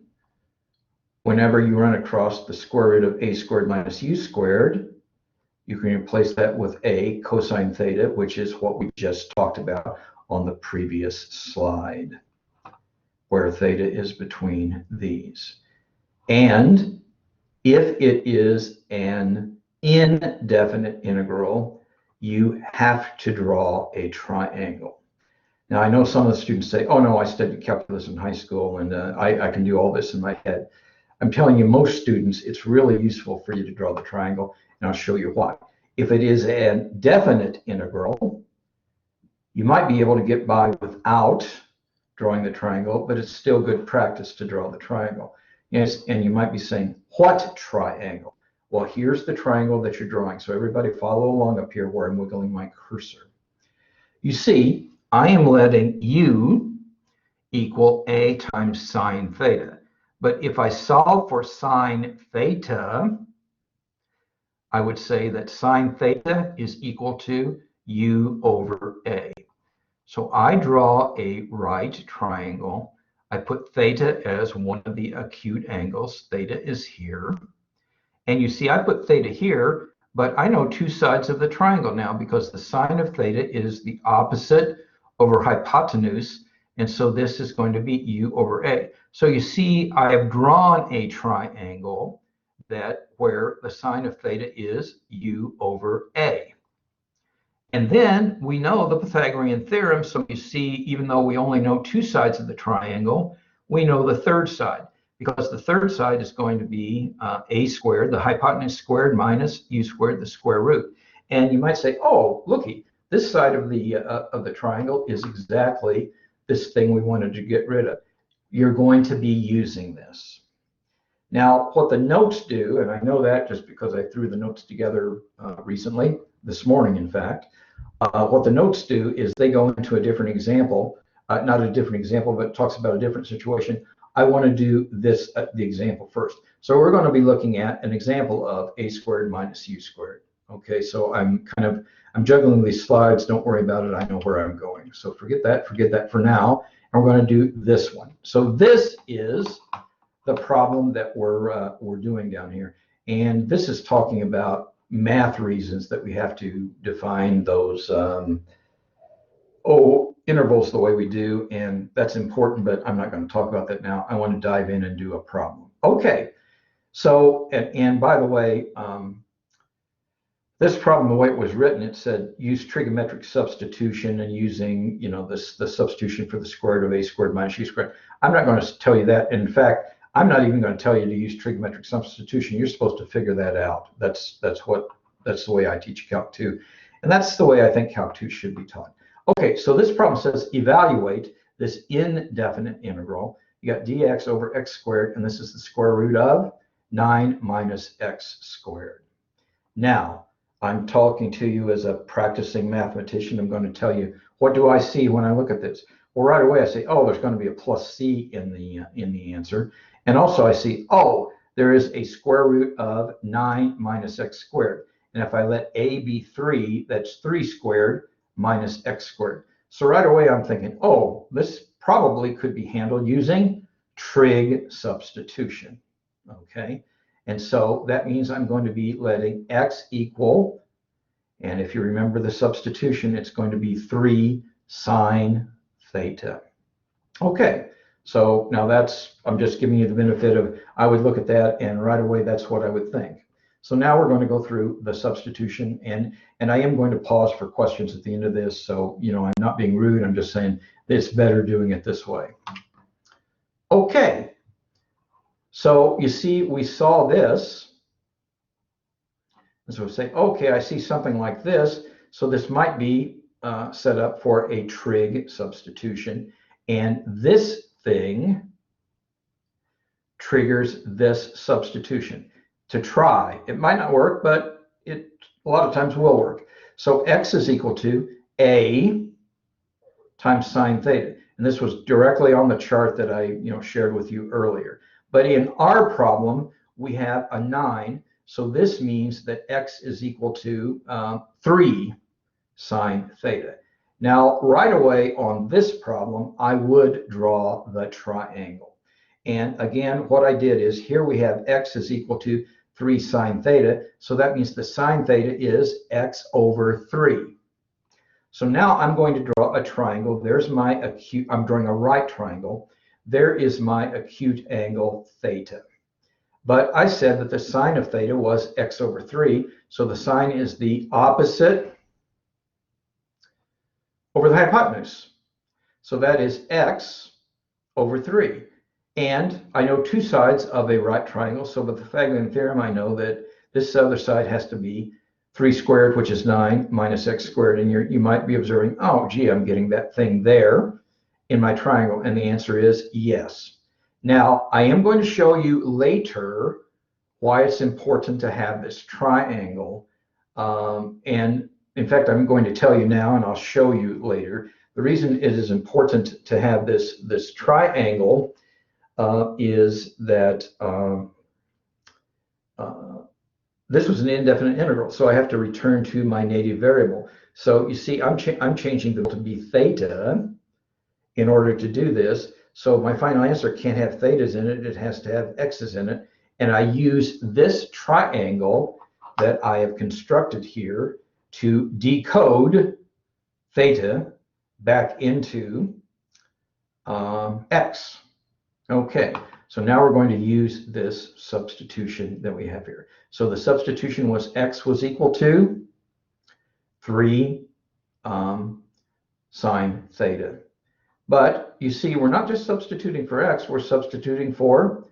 whenever you run across the square root of a squared minus u squared, you can replace that with a cosine theta, which is what we just talked about on the previous slide, where theta is between these. And if it is an indefinite integral, you have to draw a triangle. Now, I know some of the students say, oh no, I studied calculus in high school and I can do all this in my head. I'm telling you, most students, it's really useful for you to draw the triangle, and I'll show you why. If it is a definite integral, you might be able to get by without drawing the triangle, but it's still good practice to draw the triangle. Yes, and you might be saying, what triangle? Well, here's the triangle that you're drawing. So everybody follow along up here where I'm wiggling my cursor. You see, I am letting u equal a times sine theta. But if I solve for sine theta, I would say that sine theta is equal to u over a. So I draw a right triangle. I put theta as one of the acute angles. Theta is here. And you see, I put theta here, but I know two sides of the triangle now because the sine of theta is the opposite over hypotenuse. And so this is going to be u over a. So you see, I have drawn a triangle that where the sine of theta is u over a. And then we know the Pythagorean theorem. So you see, even though we only know two sides of the triangle, we know the third side, because the third side is going to be a squared, the hypotenuse squared minus u squared, the square root. And you might say, oh, looky, this side of the triangle is exactly this thing we wanted to get rid of. You're going to be using this. Now, what the notes do, and I know that just because I threw the notes together recently, this morning, in fact, what the notes do is they go into a different example, not a different example, but talks about a different situation. I want to do this, the example first. So we're going to be looking at an example of a squared minus u squared. Okay, so I'm juggling these slides. Don't worry about it. I know where I'm going. So forget that for now. And we're going to do this one. So this is the problem that we're doing down here. And this is talking about math reasons that we have to define those intervals the way we do, and that's important, but I'm not going to talk about that now. I want to dive in and do a problem. Okay, so, and by the way, this problem, the way it was written, it said use trigonometric substitution and using, the substitution for the square root of a squared minus u squared. I'm not going to tell you that. In fact, I'm not even going to tell you to use trigonometric substitution. You're supposed to figure that out. That's the way I teach Calc 2. And that's the way I think Calc 2 should be taught. Okay, so this problem says evaluate this indefinite integral. You got dx over x squared, and this is the square root of 9 minus x squared. Now, I'm talking to you as a practicing mathematician. I'm going to tell you, what do I see when I look at this? Well, right away I say, oh, there's going to be a plus c in the answer. And also I see, oh, there is a square root of 9 minus x squared. And if I let a be 3, that's 3 squared minus x squared. So right away I'm thinking, oh, this probably could be handled using trig substitution. Okay, and so that means I'm going to be letting x equal, and if you remember the substitution, it's going to be 3 sine theta. Okay, so now I'm just giving you the benefit of, I would look at that and right away that's what I would think. So now we're going to go through the substitution, and I am going to pause for questions at the end of this. So, I'm not being rude. I'm just saying it's better doing it this way. Okay. So you see, we saw this. And so we say, okay, I see something like this. So this might be set up for a trig substitution. And this thing triggers this substitution. To try. It might not work, but it a lot of times will work. So x is equal to a times sine theta. And this was directly on the chart that I shared with you earlier. But in our problem, we have a 9. So this means that x is equal to 3 sine theta. Now, right away on this problem, I would draw the triangle. And again, what I did is here we have x is equal to 3 sine theta. So that means the sine theta is x over 3. So now I'm going to draw a triangle. There's my acute, I'm drawing a right triangle. There is my acute angle theta. But I said that the sine of theta was x over 3. So the sine is the opposite over the hypotenuse. So that is x over 3. And I know two sides of a right triangle. So with the Pythagorean theorem, I know that this other side has to be 3 squared, which is 9, minus x squared. And you might be observing, oh, gee, I'm getting that thing there in my triangle. And the answer is yes. Now, I am going to show you later why it's important to have this triangle. And in fact, I'm going to tell you now, and I'll show you later. The reason it is important to have this triangle is that this was an indefinite integral, so I have to return to my native variable. So you see, I'm changing the to be theta in order to do this. So my final answer can't have thetas in it. It has to have x's in it. And I use this triangle that I have constructed here to decode theta back into x. Okay, so now we're going to use this substitution that we have here. So the substitution was x was equal to 3 sine theta. But you see, we're not just substituting for x, we're substituting for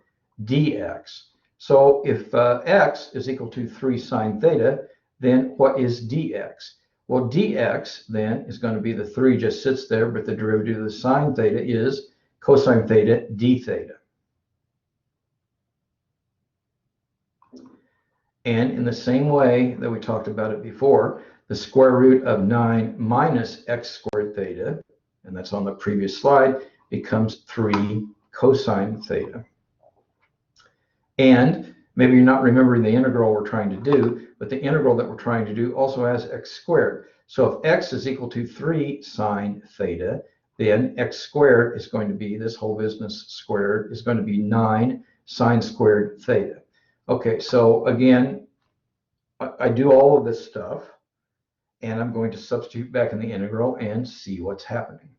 dx. So if x is equal to 3 sine theta, then what is dx? Well, dx then is going to be the 3 just sits there, but the derivative of the sine theta is cosine theta d theta. And in the same way that we talked about it before, the square root of 9 minus x squared theta, and that's on the previous slide, becomes 3 cosine theta. And maybe you're not remembering the integral we're trying to do, but the integral that we're trying to do also has x squared. So if x is equal to 3 sine theta, then x squared is going to be, this whole business squared, is going to be 9 sine squared theta. Okay, so again, I do all of this stuff, and I'm going to substitute back in the integral and see what's happening.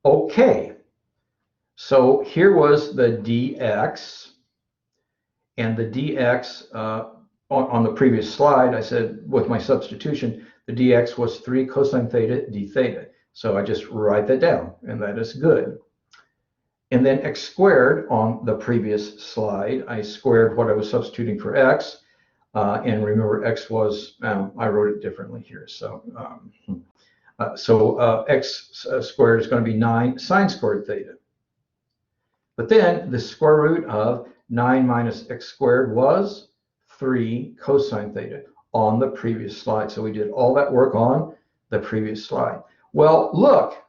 Okay, so here was the dx, and the dx on the previous slide, I said with my substitution, the dx was 3 cosine theta d theta. So I just write that down, and that is good. And then x squared on the previous slide, I squared what I was substituting for x. And remember, x was, I wrote it differently here. So, x squared is going to be 9 sine squared theta. But then the square root of 9 minus x squared was 3 cosine theta on the previous slide. So we did all that work on the previous slide. Well, look,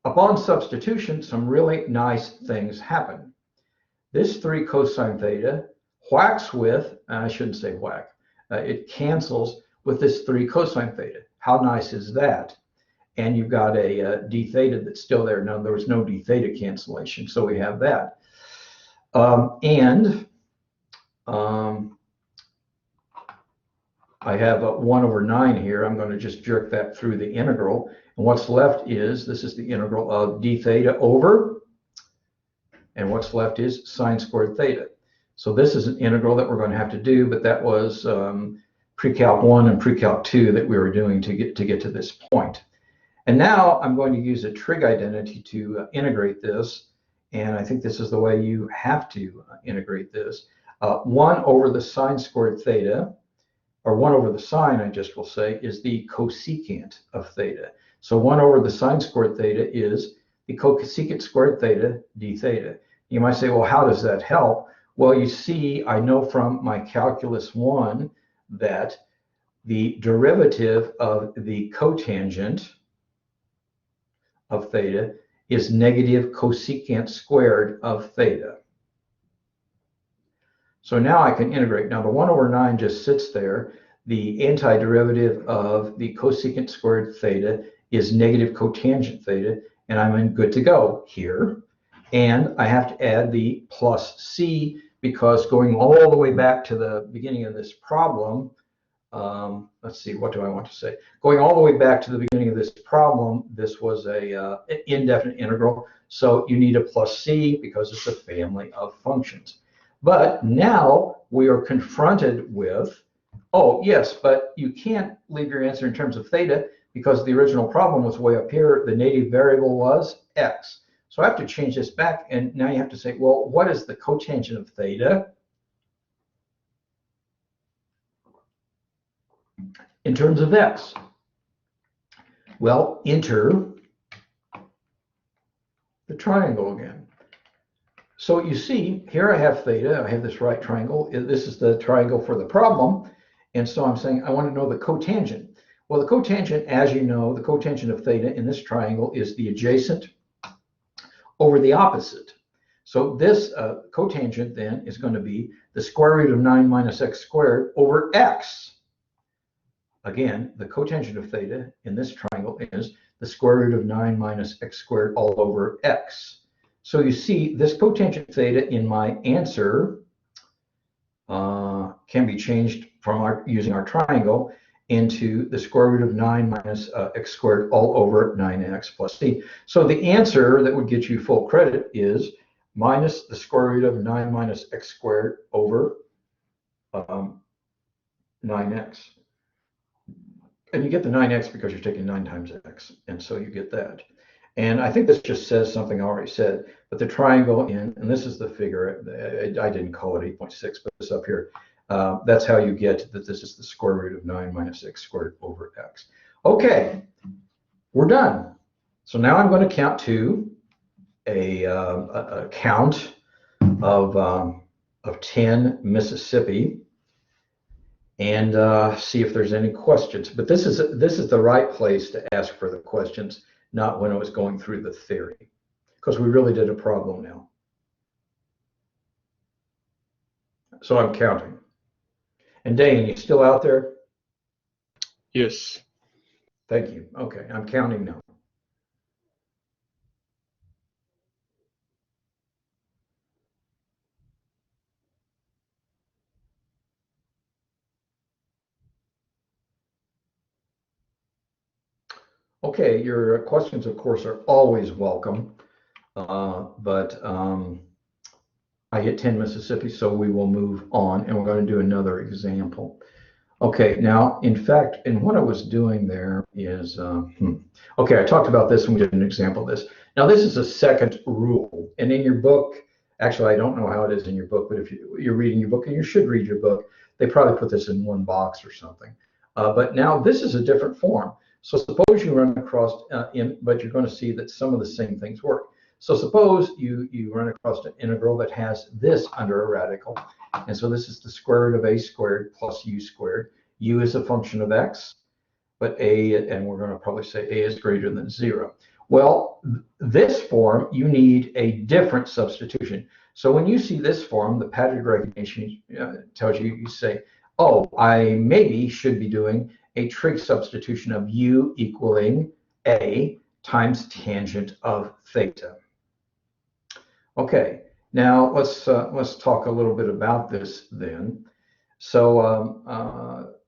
upon substitution, some really nice things happen. This 3 cosine theta whacks with, I shouldn't say whack, it cancels with this 3 cosine theta. How nice is that? And you've got a d theta that's still there. Now, there was no d theta cancellation, so we have that. I have 1 over 9 here. I'm going to just jerk that through the integral. And what's left is, this is the integral of d theta over, and what's left is sine squared theta. So this is an integral that we're going to have to do, but that was pre-calc 1 and pre-calc 2 that we were doing to get to this point. And now I'm going to use a trig identity to integrate this, and I think this is the way you have to integrate this. 1 over the sine squared theta, or 1 over the sine, I just will say, is the cosecant of theta. So 1 over the sine squared theta is the cosecant squared theta d theta. You might say, well, how does that help? Well, you see, I know from my calculus 1 that the derivative of the cotangent of theta is negative cosecant squared of theta. So now I can integrate. Now the 1 over 9 just sits there. The antiderivative of the cosecant squared theta is negative cotangent theta, and I'm good to go here. And I have to add the plus c, because going all the way back to the beginning of this problem, let's see, what do I want to say? Going all the way back to the beginning of this problem, this was a indefinite integral, so you need a plus c because it's a family of functions. But now we are confronted with, oh yes, but you can't leave your answer in terms of theta because the original problem was way up here. The native variable was x. So I have to change this back, and now you have to say, well, what is the cotangent of theta in terms of x? Well, enter the triangle again. So you see, here I have theta, I have this right triangle. This is the triangle for the problem. And so I'm saying I want to know the cotangent. Well, the cotangent, as you know, the cotangent of theta in this triangle is the adjacent over the opposite. So this cotangent then is going to be the square root of 9 minus x squared over x. Again, the cotangent of theta in this triangle is the square root of 9 minus x squared all over x. So you see, this cotangent theta in my answer can be changed from using our triangle into the square root of 9 minus x squared all over 9x plus c. So the answer that would get you full credit is minus the square root of 9 minus x squared over 9x. And you get the 9x because you're taking 9 times x, and so you get that. And I think this just says something I already said, but the triangle in, and this is the figure, I didn't call it 8.6, but it's up here. That's how you get that this is the square root of 9 minus x squared over x. Okay, we're done. So now I'm going to count to a count of 10 Mississippi and see if there's any questions. But this is the right place to ask for the questions, not when I was going through the theory, because we really did a problem now. So I'm counting. And Dane, you still out there? Yes. Thank you. Okay, I'm counting now. Okay, your questions, of course, are always welcome, but I hit 10 Mississippi, so we will move on, and we're going to do another example. Okay, now, in fact, and what I was doing there is, okay, I talked about this and we did an example of this. Now, this is a second rule, and in your book, actually, I don't know how it is in your book, but if you're reading your book, and you should read your book, they probably put this in one box or something. But now this is a different form. So suppose you run across, but you're going to see that some of the same things work. So suppose you run across an integral that has this under a radical. And so this is the square root of a squared plus u squared. U is a function of x, but a, and we're going to probably say a is greater than 0. Well, this form, you need a different substitution. So when you see this form, the pattern recognition tells you, you say, oh, I maybe should be doing a trig substitution of u equaling a times tangent of theta. Okay, now let's talk a little bit about this then. So,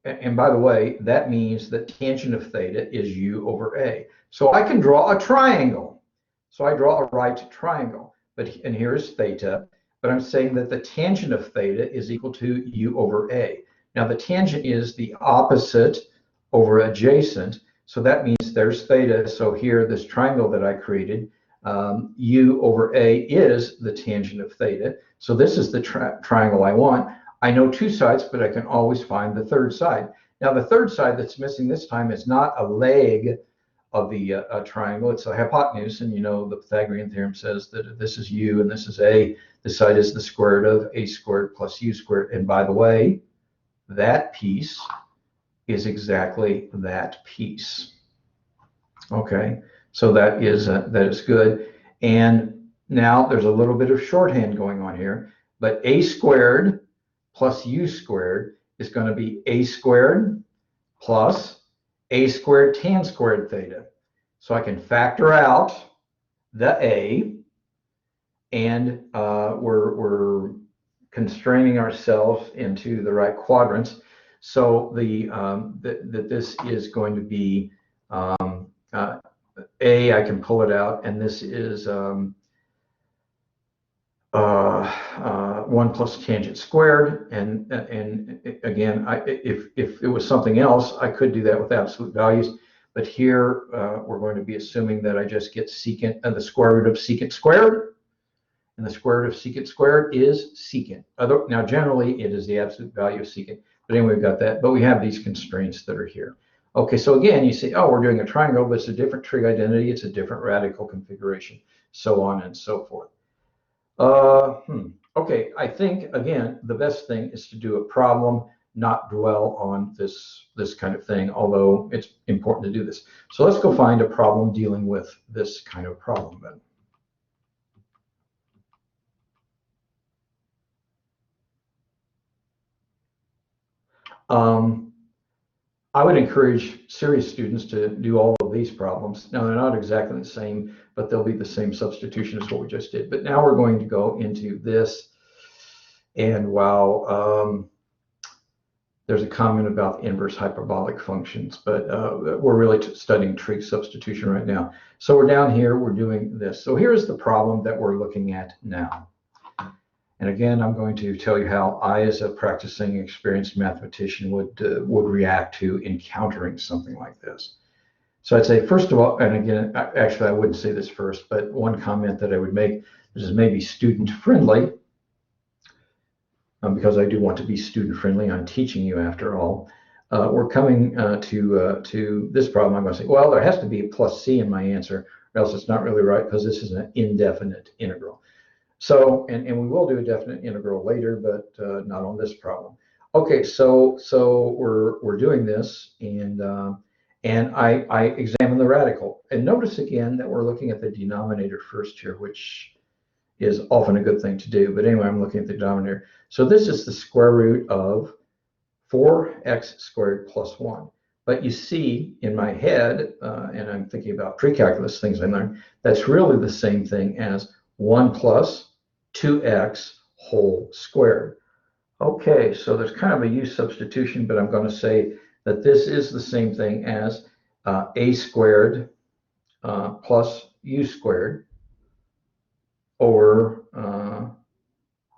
and by the way, that means that tangent of theta is u over a. So I can draw a triangle. So I draw a right triangle, and here's theta, but I'm saying that the tangent of theta is equal to u over a. Now the tangent is the opposite over adjacent, so that means there's theta. So here, this triangle that I created, u over a is the tangent of theta. So this is the triangle I want. I know two sides, but I can always find the third side. Now the third side that's missing this time is not a leg of the triangle, it's a hypotenuse, and you know the Pythagorean theorem says that if this is u and this is a, this side is the square root of a squared plus u squared. And by the way, that piece is exactly that piece. Okay, so that is good. And now there's a little bit of shorthand going on here, but a squared plus u squared is going to be a squared plus a squared tan squared theta. So I can factor out the a, and we're constraining ourselves into the right quadrants. So that this is going to be a, I can pull it out, and this is 1 plus tangent squared. And again, if it was something else, I could do that with absolute values. But here we're going to be assuming that I just get secant and the square root of secant squared. And the square root of secant squared is secant. Now, generally, it is the absolute value of secant. But anyway, we've got that. But we have these constraints that are here. Okay, so again, you say, oh, we're doing a triangle, but it's a different trig identity. It's a different radical configuration, so on and so forth. Okay, I think, again, the best thing is to do a problem, not dwell on this kind of thing, although it's important to do this. So let's go find a problem dealing with this kind of problem then. I would encourage serious students to do all of these problems. Now, they're not exactly the same, but they'll be the same substitution as what we just did. But now we're going to go into this. And wow, there's a comment about inverse hyperbolic functions, but we're really studying trig substitution right now. So we're down here, we're doing this. So here's the problem that we're looking at now. And again, I'm going to tell you how I, as a practicing experienced mathematician, would react to encountering something like this. So I'd say, first of all, and again, actually, I wouldn't say this first, but one comment that I would make, this is maybe student friendly. because I do want to be student friendly. I'm teaching you after all. We're coming to this problem. I'm going to say, well, there has to be a plus c in my answer, or else it's not really right because this is an indefinite integral. So, and we will do a definite integral later, but not on this problem. Okay, so we're doing this, and I examine the radical. And notice again that we're looking at the denominator first here, which is often a good thing to do. But anyway, I'm looking at the denominator. So this is the square root of 4x squared plus 1. But you see in my head, and I'm thinking about pre-calculus things I learned, that's really the same thing as 1 plus 2x whole squared. Okay, so there's kind of a u substitution, but I'm going to say that this is the same thing as a squared plus u squared over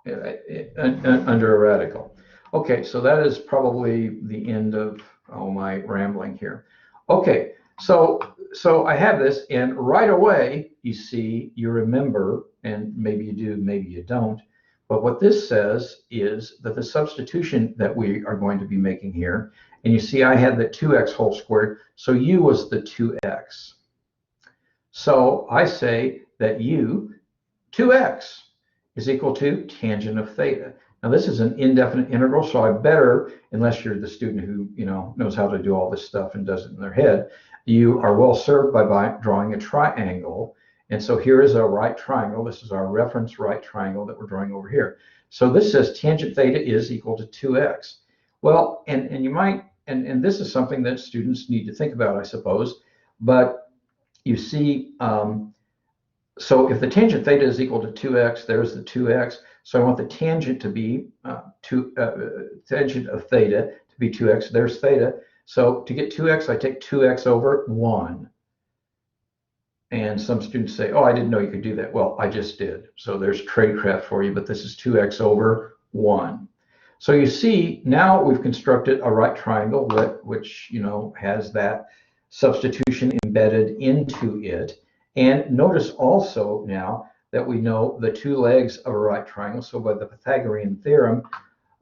under a radical. Okay, so that is probably the end of all my rambling here. Okay, so I have this, and right away you see, you remember, and maybe you do, maybe you don't, but what this says is that the substitution that we are going to be making here, and you see I had the 2x whole squared, so u was the 2x. So I say that u, 2x, is equal to tangent of theta. Now this is an indefinite integral, so I better, unless you're the student who knows how to do all this stuff and does it in their head, you are well served by drawing a triangle. And so here is a right triangle. This is our reference right triangle that we're drawing over here. So this says tangent theta is equal to 2x. Well, and you might, and this is something that students need to think about, I suppose. But you see, so if the tangent theta is equal to 2x, there's the 2x. So I want the tangent to be tangent of theta to be 2x. There's theta. So to get 2x, I take 2x over 1. And some students say, oh, I didn't know you could do that. Well, I just did. So there's tradecraft for you, but this is 2x over 1. So you see, now we've constructed a right triangle which has that substitution embedded into it. And notice also now that we know the two legs of a right triangle. So by the Pythagorean theorem,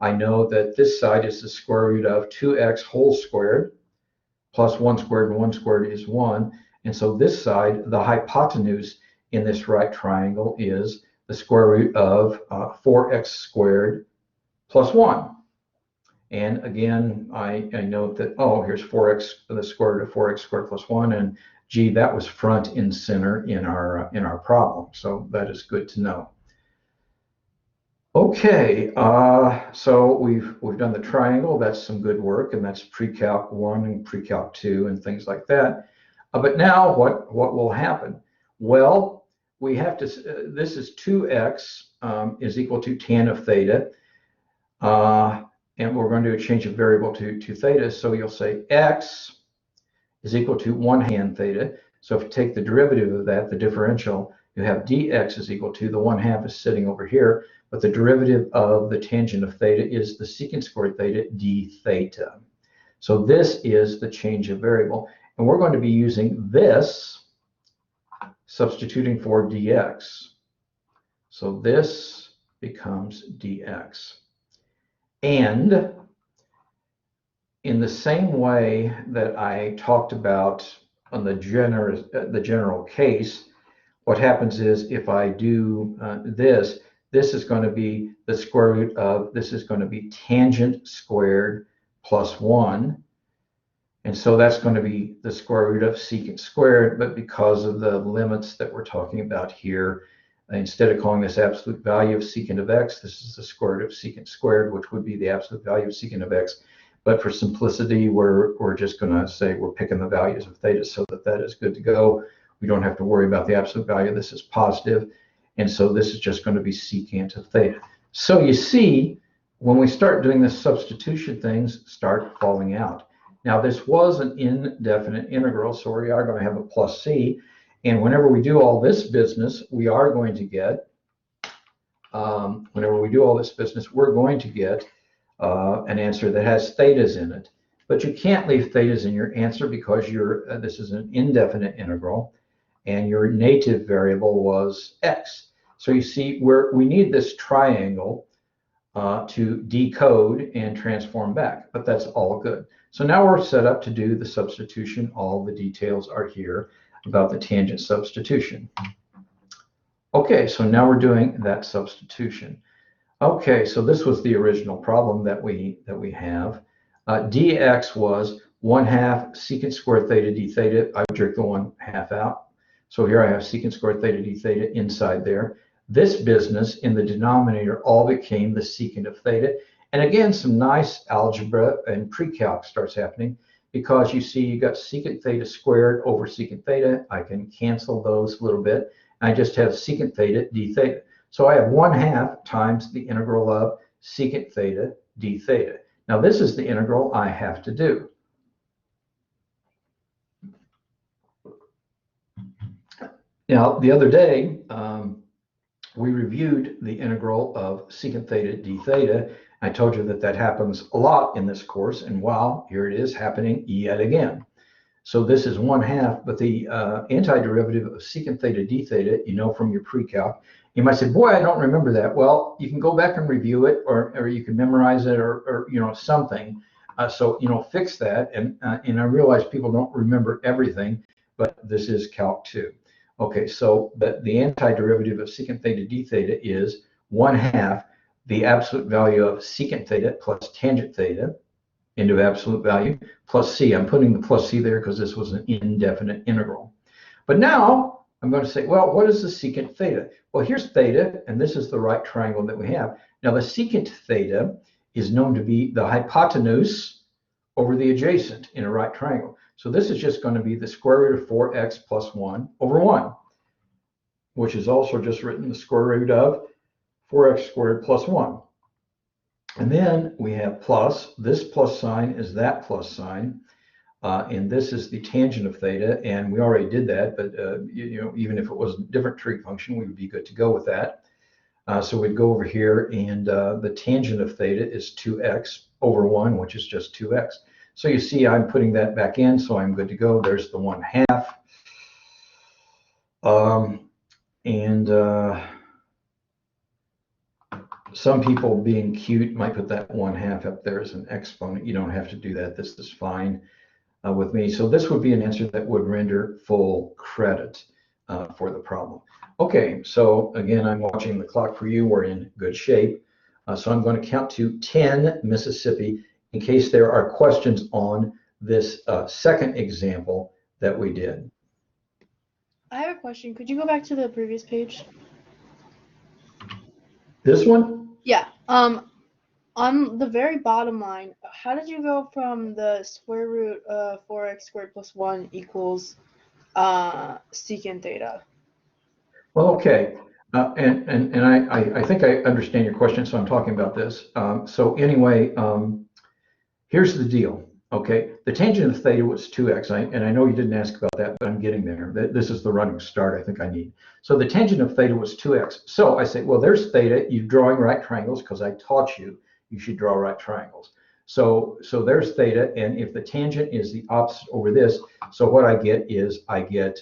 I know that this side is the square root of 2x whole squared plus 1 squared, and 1 squared is 1. And so this side, the hypotenuse in this right triangle, is the square root of 4x squared plus 1. And again, I note that, oh, here's 4x, the square root of 4x squared plus 1, and gee, that was front and center in our problem. So that is good to know. Okay, so we've done the triangle. That's some good work, and that's pre-calc 1 and pre-calc 2 and things like that. But now what will happen? Well, we have to, this is 2x is equal to tan of theta. And we're going to do a change of variable to theta. So you'll say x is equal to 1 tan theta. So if you take the derivative of that, the differential, you have dx is equal to, the 1/2 is sitting over here, but the derivative of the tangent of theta is the secant squared theta d theta. So this is the change of variable. And we're going to be using this, substituting for dx. So this becomes dx. And in the same way that I talked about on the general case, what happens is if I do this is going to be the square root of, this is going to be tangent squared plus 1. And so that's going to be the square root of secant squared, but because of the limits that we're talking about here, instead of calling this absolute value of secant of x, this is the square root of secant squared, which would be the absolute value of secant of x. But for simplicity, we're just going to say we're picking the values of theta so that that is good to go. We don't have to worry about the absolute value. This is positive. And so this is just going to be secant of theta. So you see, when we start doing this substitution, things start falling out. Now, this was an indefinite integral, so we are going to have a plus c. And whenever we do all this business, we are going to get, we're going to get an answer that has thetas in it. But you can't leave thetas in your answer because this is an indefinite integral, and your native variable was x. So you see, we need this triangle to decode and transform back, but that's all good. So now we're set up to do the substitution. All the details are here about the tangent substitution. Okay, so now we're doing that substitution. Okay, so this was the original problem that we have. dx was 1/2 secant squared theta d theta. I would jerk the 1/2 out. So here I have secant squared theta d theta inside there. This business in the denominator all became the secant of theta. And again, some nice algebra and pre-calc starts happening because you see you got secant theta squared over secant theta. I can cancel those a little bit. I just have secant theta d theta. So I have 1/2 times the integral of secant theta d theta. Now this is the integral I have to do. Now the other day, we reviewed the integral of secant theta d theta. I told you that that happens a lot in this course, and wow, here it is happening yet again. So this is 1/2, but the antiderivative of secant theta d theta, you know from your pre-calc. You might say, boy, I don't remember that. Well, you can go back and review it, or you can memorize it, or you know, something. So, you know, fix that. And I realize people don't remember everything, but this is Calc 2. Okay, so the antiderivative of secant theta d theta is 1/2 the absolute value of secant theta plus tangent theta into absolute value plus c. I'm putting the plus c there because this was an indefinite integral. But now I'm going to say, well, what is the secant theta? Well, here's theta, and this is the right triangle that we have. Now, the secant theta is known to be the hypotenuse over the adjacent in a right triangle. So this is just going to be the square root of 4x plus 1 over 1, which is also just written the square root of 4x squared plus 1. And then we have plus. This plus sign is that plus sign. And this is the tangent of theta. And we already did that. But you know, even if it was a different trig function, we would be good to go with that. So we'd go over here. And the tangent of theta is 2x over 1, which is just 2x. So you see I'm putting that back in. So I'm good to go. There's the 1/2. Some people being cute might put that 1/2 up there as an exponent. You don't have to do that. This is fine with me. So this would be an answer that would render full credit for the problem. Okay, so again, I'm watching the clock for you. We're in good shape. So I'm going to count to 10 Mississippi in case there are questions on this second example that we did. I have a question. Could you go back to the previous page? This one? Yeah. On the very bottom line, how did you go from the square root of 4x squared plus 1 equals secant theta? Well, okay. And I think I understand your question, so I'm talking about this. So anyway, here's the deal. Okay, the tangent of theta was 2x, and I know you didn't ask about that, but I'm getting there. This is the running start I think I need. So the tangent of theta was 2x. So I say, well, there's theta. You're drawing right triangles because I taught you should draw right triangles. So there's theta, and if the tangent is the opposite over this, so what I get is I get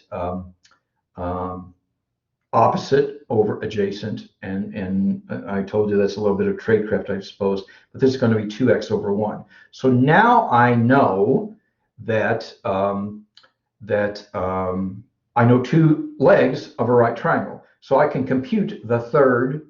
opposite over adjacent, and I told you that's a little bit of tradecraft, I suppose, but this is going to be 2x over 1. So now I know that I know two legs of a right triangle. So I can compute the third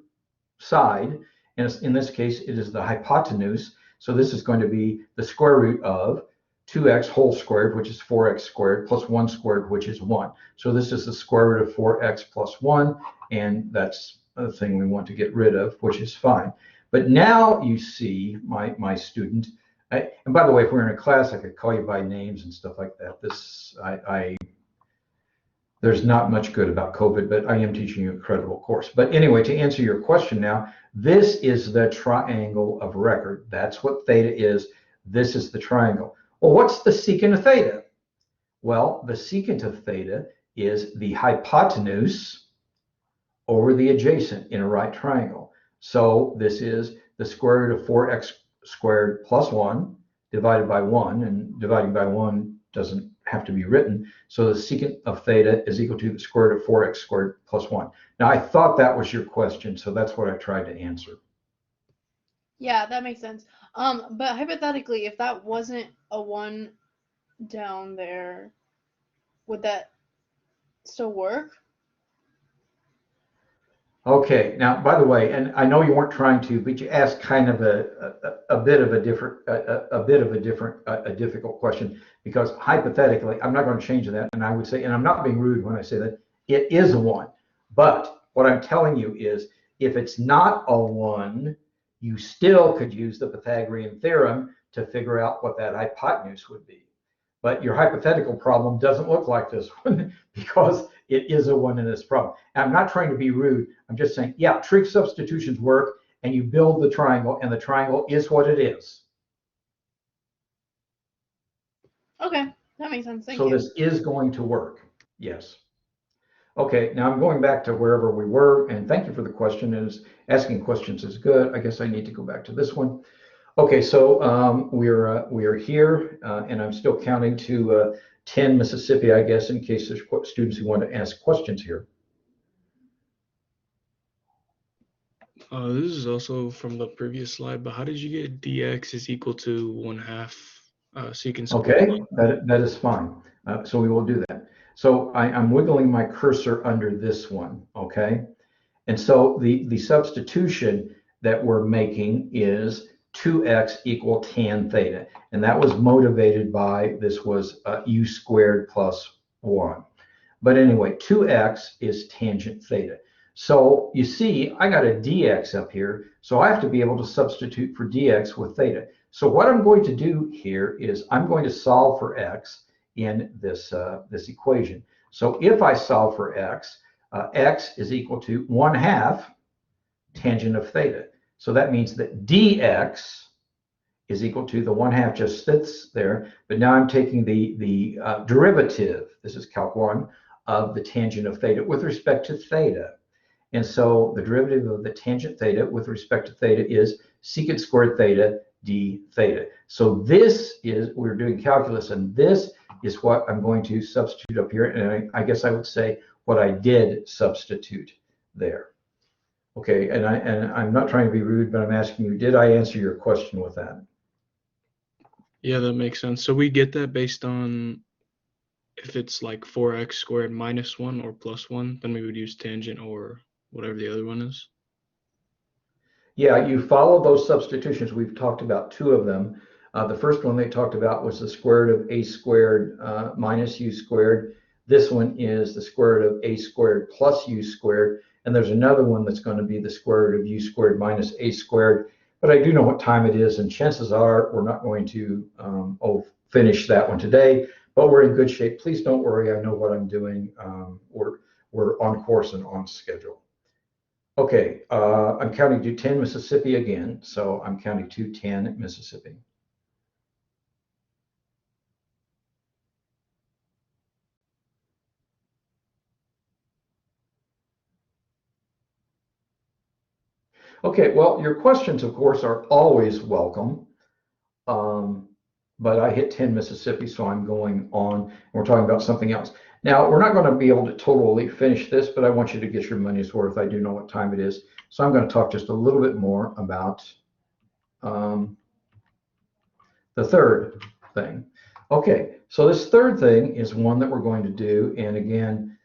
side, and in this case, it is the hypotenuse. So this is going to be the square root of 2x whole squared, which is 4x squared, plus 1 squared, which is 1. So this is the square root of 4x plus 1, and that's the thing we want to get rid of, which is fine. But now you see, my student, and by the way, if we're in a class, I could call you by names and stuff like that. There's not much good about COVID, but I am teaching you a credible course. But anyway, to answer your question now, this is the triangle of record. That's what theta is. This is the triangle. Well, what's the secant of theta? Well, the secant of theta is the hypotenuse over the adjacent in a right triangle. So this is the square root of 4x squared plus 1 divided by 1, and dividing by 1 doesn't have to be written. So the secant of theta is equal to the square root of 4x squared plus 1. Now, I thought that was your question, so that's what I tried to answer. Yeah, that makes sense. But hypothetically, if that wasn't a 1 down there, would that still work? Okay, now, by the way, and I know you weren't trying to, but you asked kind of a bit of a difficult question, because hypothetically, I'm not going to change that, and I would say, and I'm not being rude when I say that, it is a 1. But what I'm telling you is, if it's not a 1, you still could use the Pythagorean theorem to figure out what that hypotenuse would be. But your hypothetical problem doesn't look like this one because it is a 1 in this problem. And I'm not trying to be rude. I'm just saying, yeah, trig substitutions work, and you build the triangle, and the triangle is what it is. Okay, that makes sense. Thank So you. this is going to work. Yes. Okay, now I'm going back to wherever we were, and thank you for the question. Asking questions is good. I guess I need to go back to this one. Okay, so we are here, and I'm still counting to 10 Mississippi, I guess, in case there's students who want to ask questions here. This is also from the previous slide, but how did you get dx is equal to 1/2 secant squared? Okay, that is fine. So we will do that. So I'm wiggling my cursor under this one, okay? And so the substitution that we're making is 2x equal tan theta. And that was motivated by, this was u squared plus 1. But anyway, 2x is tangent theta. So you see, I got a dx up here, so I have to be able to substitute for dx with theta. So what I'm going to do here is I'm going to solve for x in this equation. So if I solve for x, x is equal to 1/2 tangent of theta. So that means that dx is equal to the 1/2 just sits there, but now I'm taking the derivative, this is calc 1, of the tangent of theta with respect to theta. And so the derivative of the tangent theta with respect to theta is secant squared theta d theta. So this is, we're doing calculus, and this is what I'm going to substitute up here. And I guess I would say what I did substitute there. Okay, and I'm not trying to be rude, but I'm asking you, did I answer your question with that? Yeah, that makes sense. So we get that based on if it's like 4x squared minus 1 or plus 1, then we would use tangent or whatever the other one is. Yeah, you follow those substitutions. We've talked about 2 of them. The first one they talked about was the square root of a squared minus u squared. This one is the square root of a squared plus u squared. And there's another one that's going to be the square root of u squared minus a squared. But I do know what time it is, and chances are we're not going to finish that one today. But we're in good shape. Please don't worry. I know what I'm doing. We're on course and on schedule. Okay, I'm counting to 10 Mississippi again. So I'm counting to 10 Mississippi. Okay, well, your questions, of course, are always welcome. But I hit 10 Mississippi, so I'm going on. And we're talking about something else. Now, we're not going to be able to totally finish this, but I want you to get your money's worth. I do know what time it is. So I'm going to talk just a little bit more about the third thing. Okay, so this third thing is one that we're going to do. And again,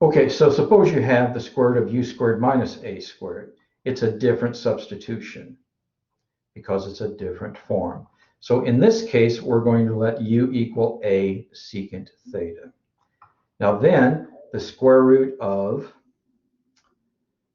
okay, so suppose you have the square root of u squared minus a squared. It's a different substitution because it's a different form. So in this case, we're going to let u equal a secant theta. Now then, the square root of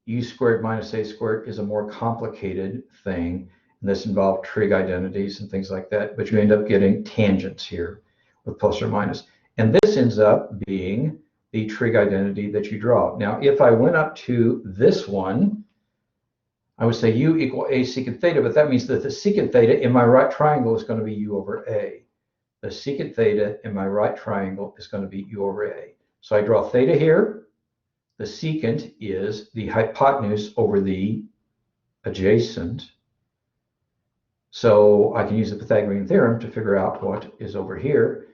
u squared minus a squared is a more complicated thing. And this involved trig identities and things like that. But you end up getting tangents here with plus or minus. And this ends up being the trig identity that you draw. Now, if I went up to this one, I would say u equal a secant theta, but that means that the secant theta in my right triangle is going to be u over a. The secant theta in my right triangle is going to be u over a. So I draw theta here. The secant is the hypotenuse over the adjacent. So I can use the Pythagorean theorem to figure out what is over here.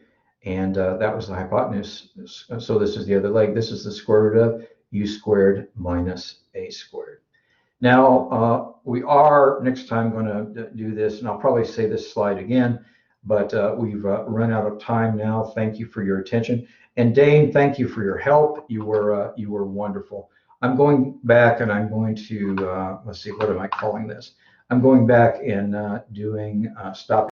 And that was the hypotenuse. So this is the other leg. This is the square root of u squared minus a squared. Now, we are next time going to do this, and I'll probably say this slide again, but we've run out of time now. Thank you for your attention. And Dane, thank you for your help. You were wonderful. I'm going back and I'm going to, let's see, what am I calling this? I'm going back and doing stop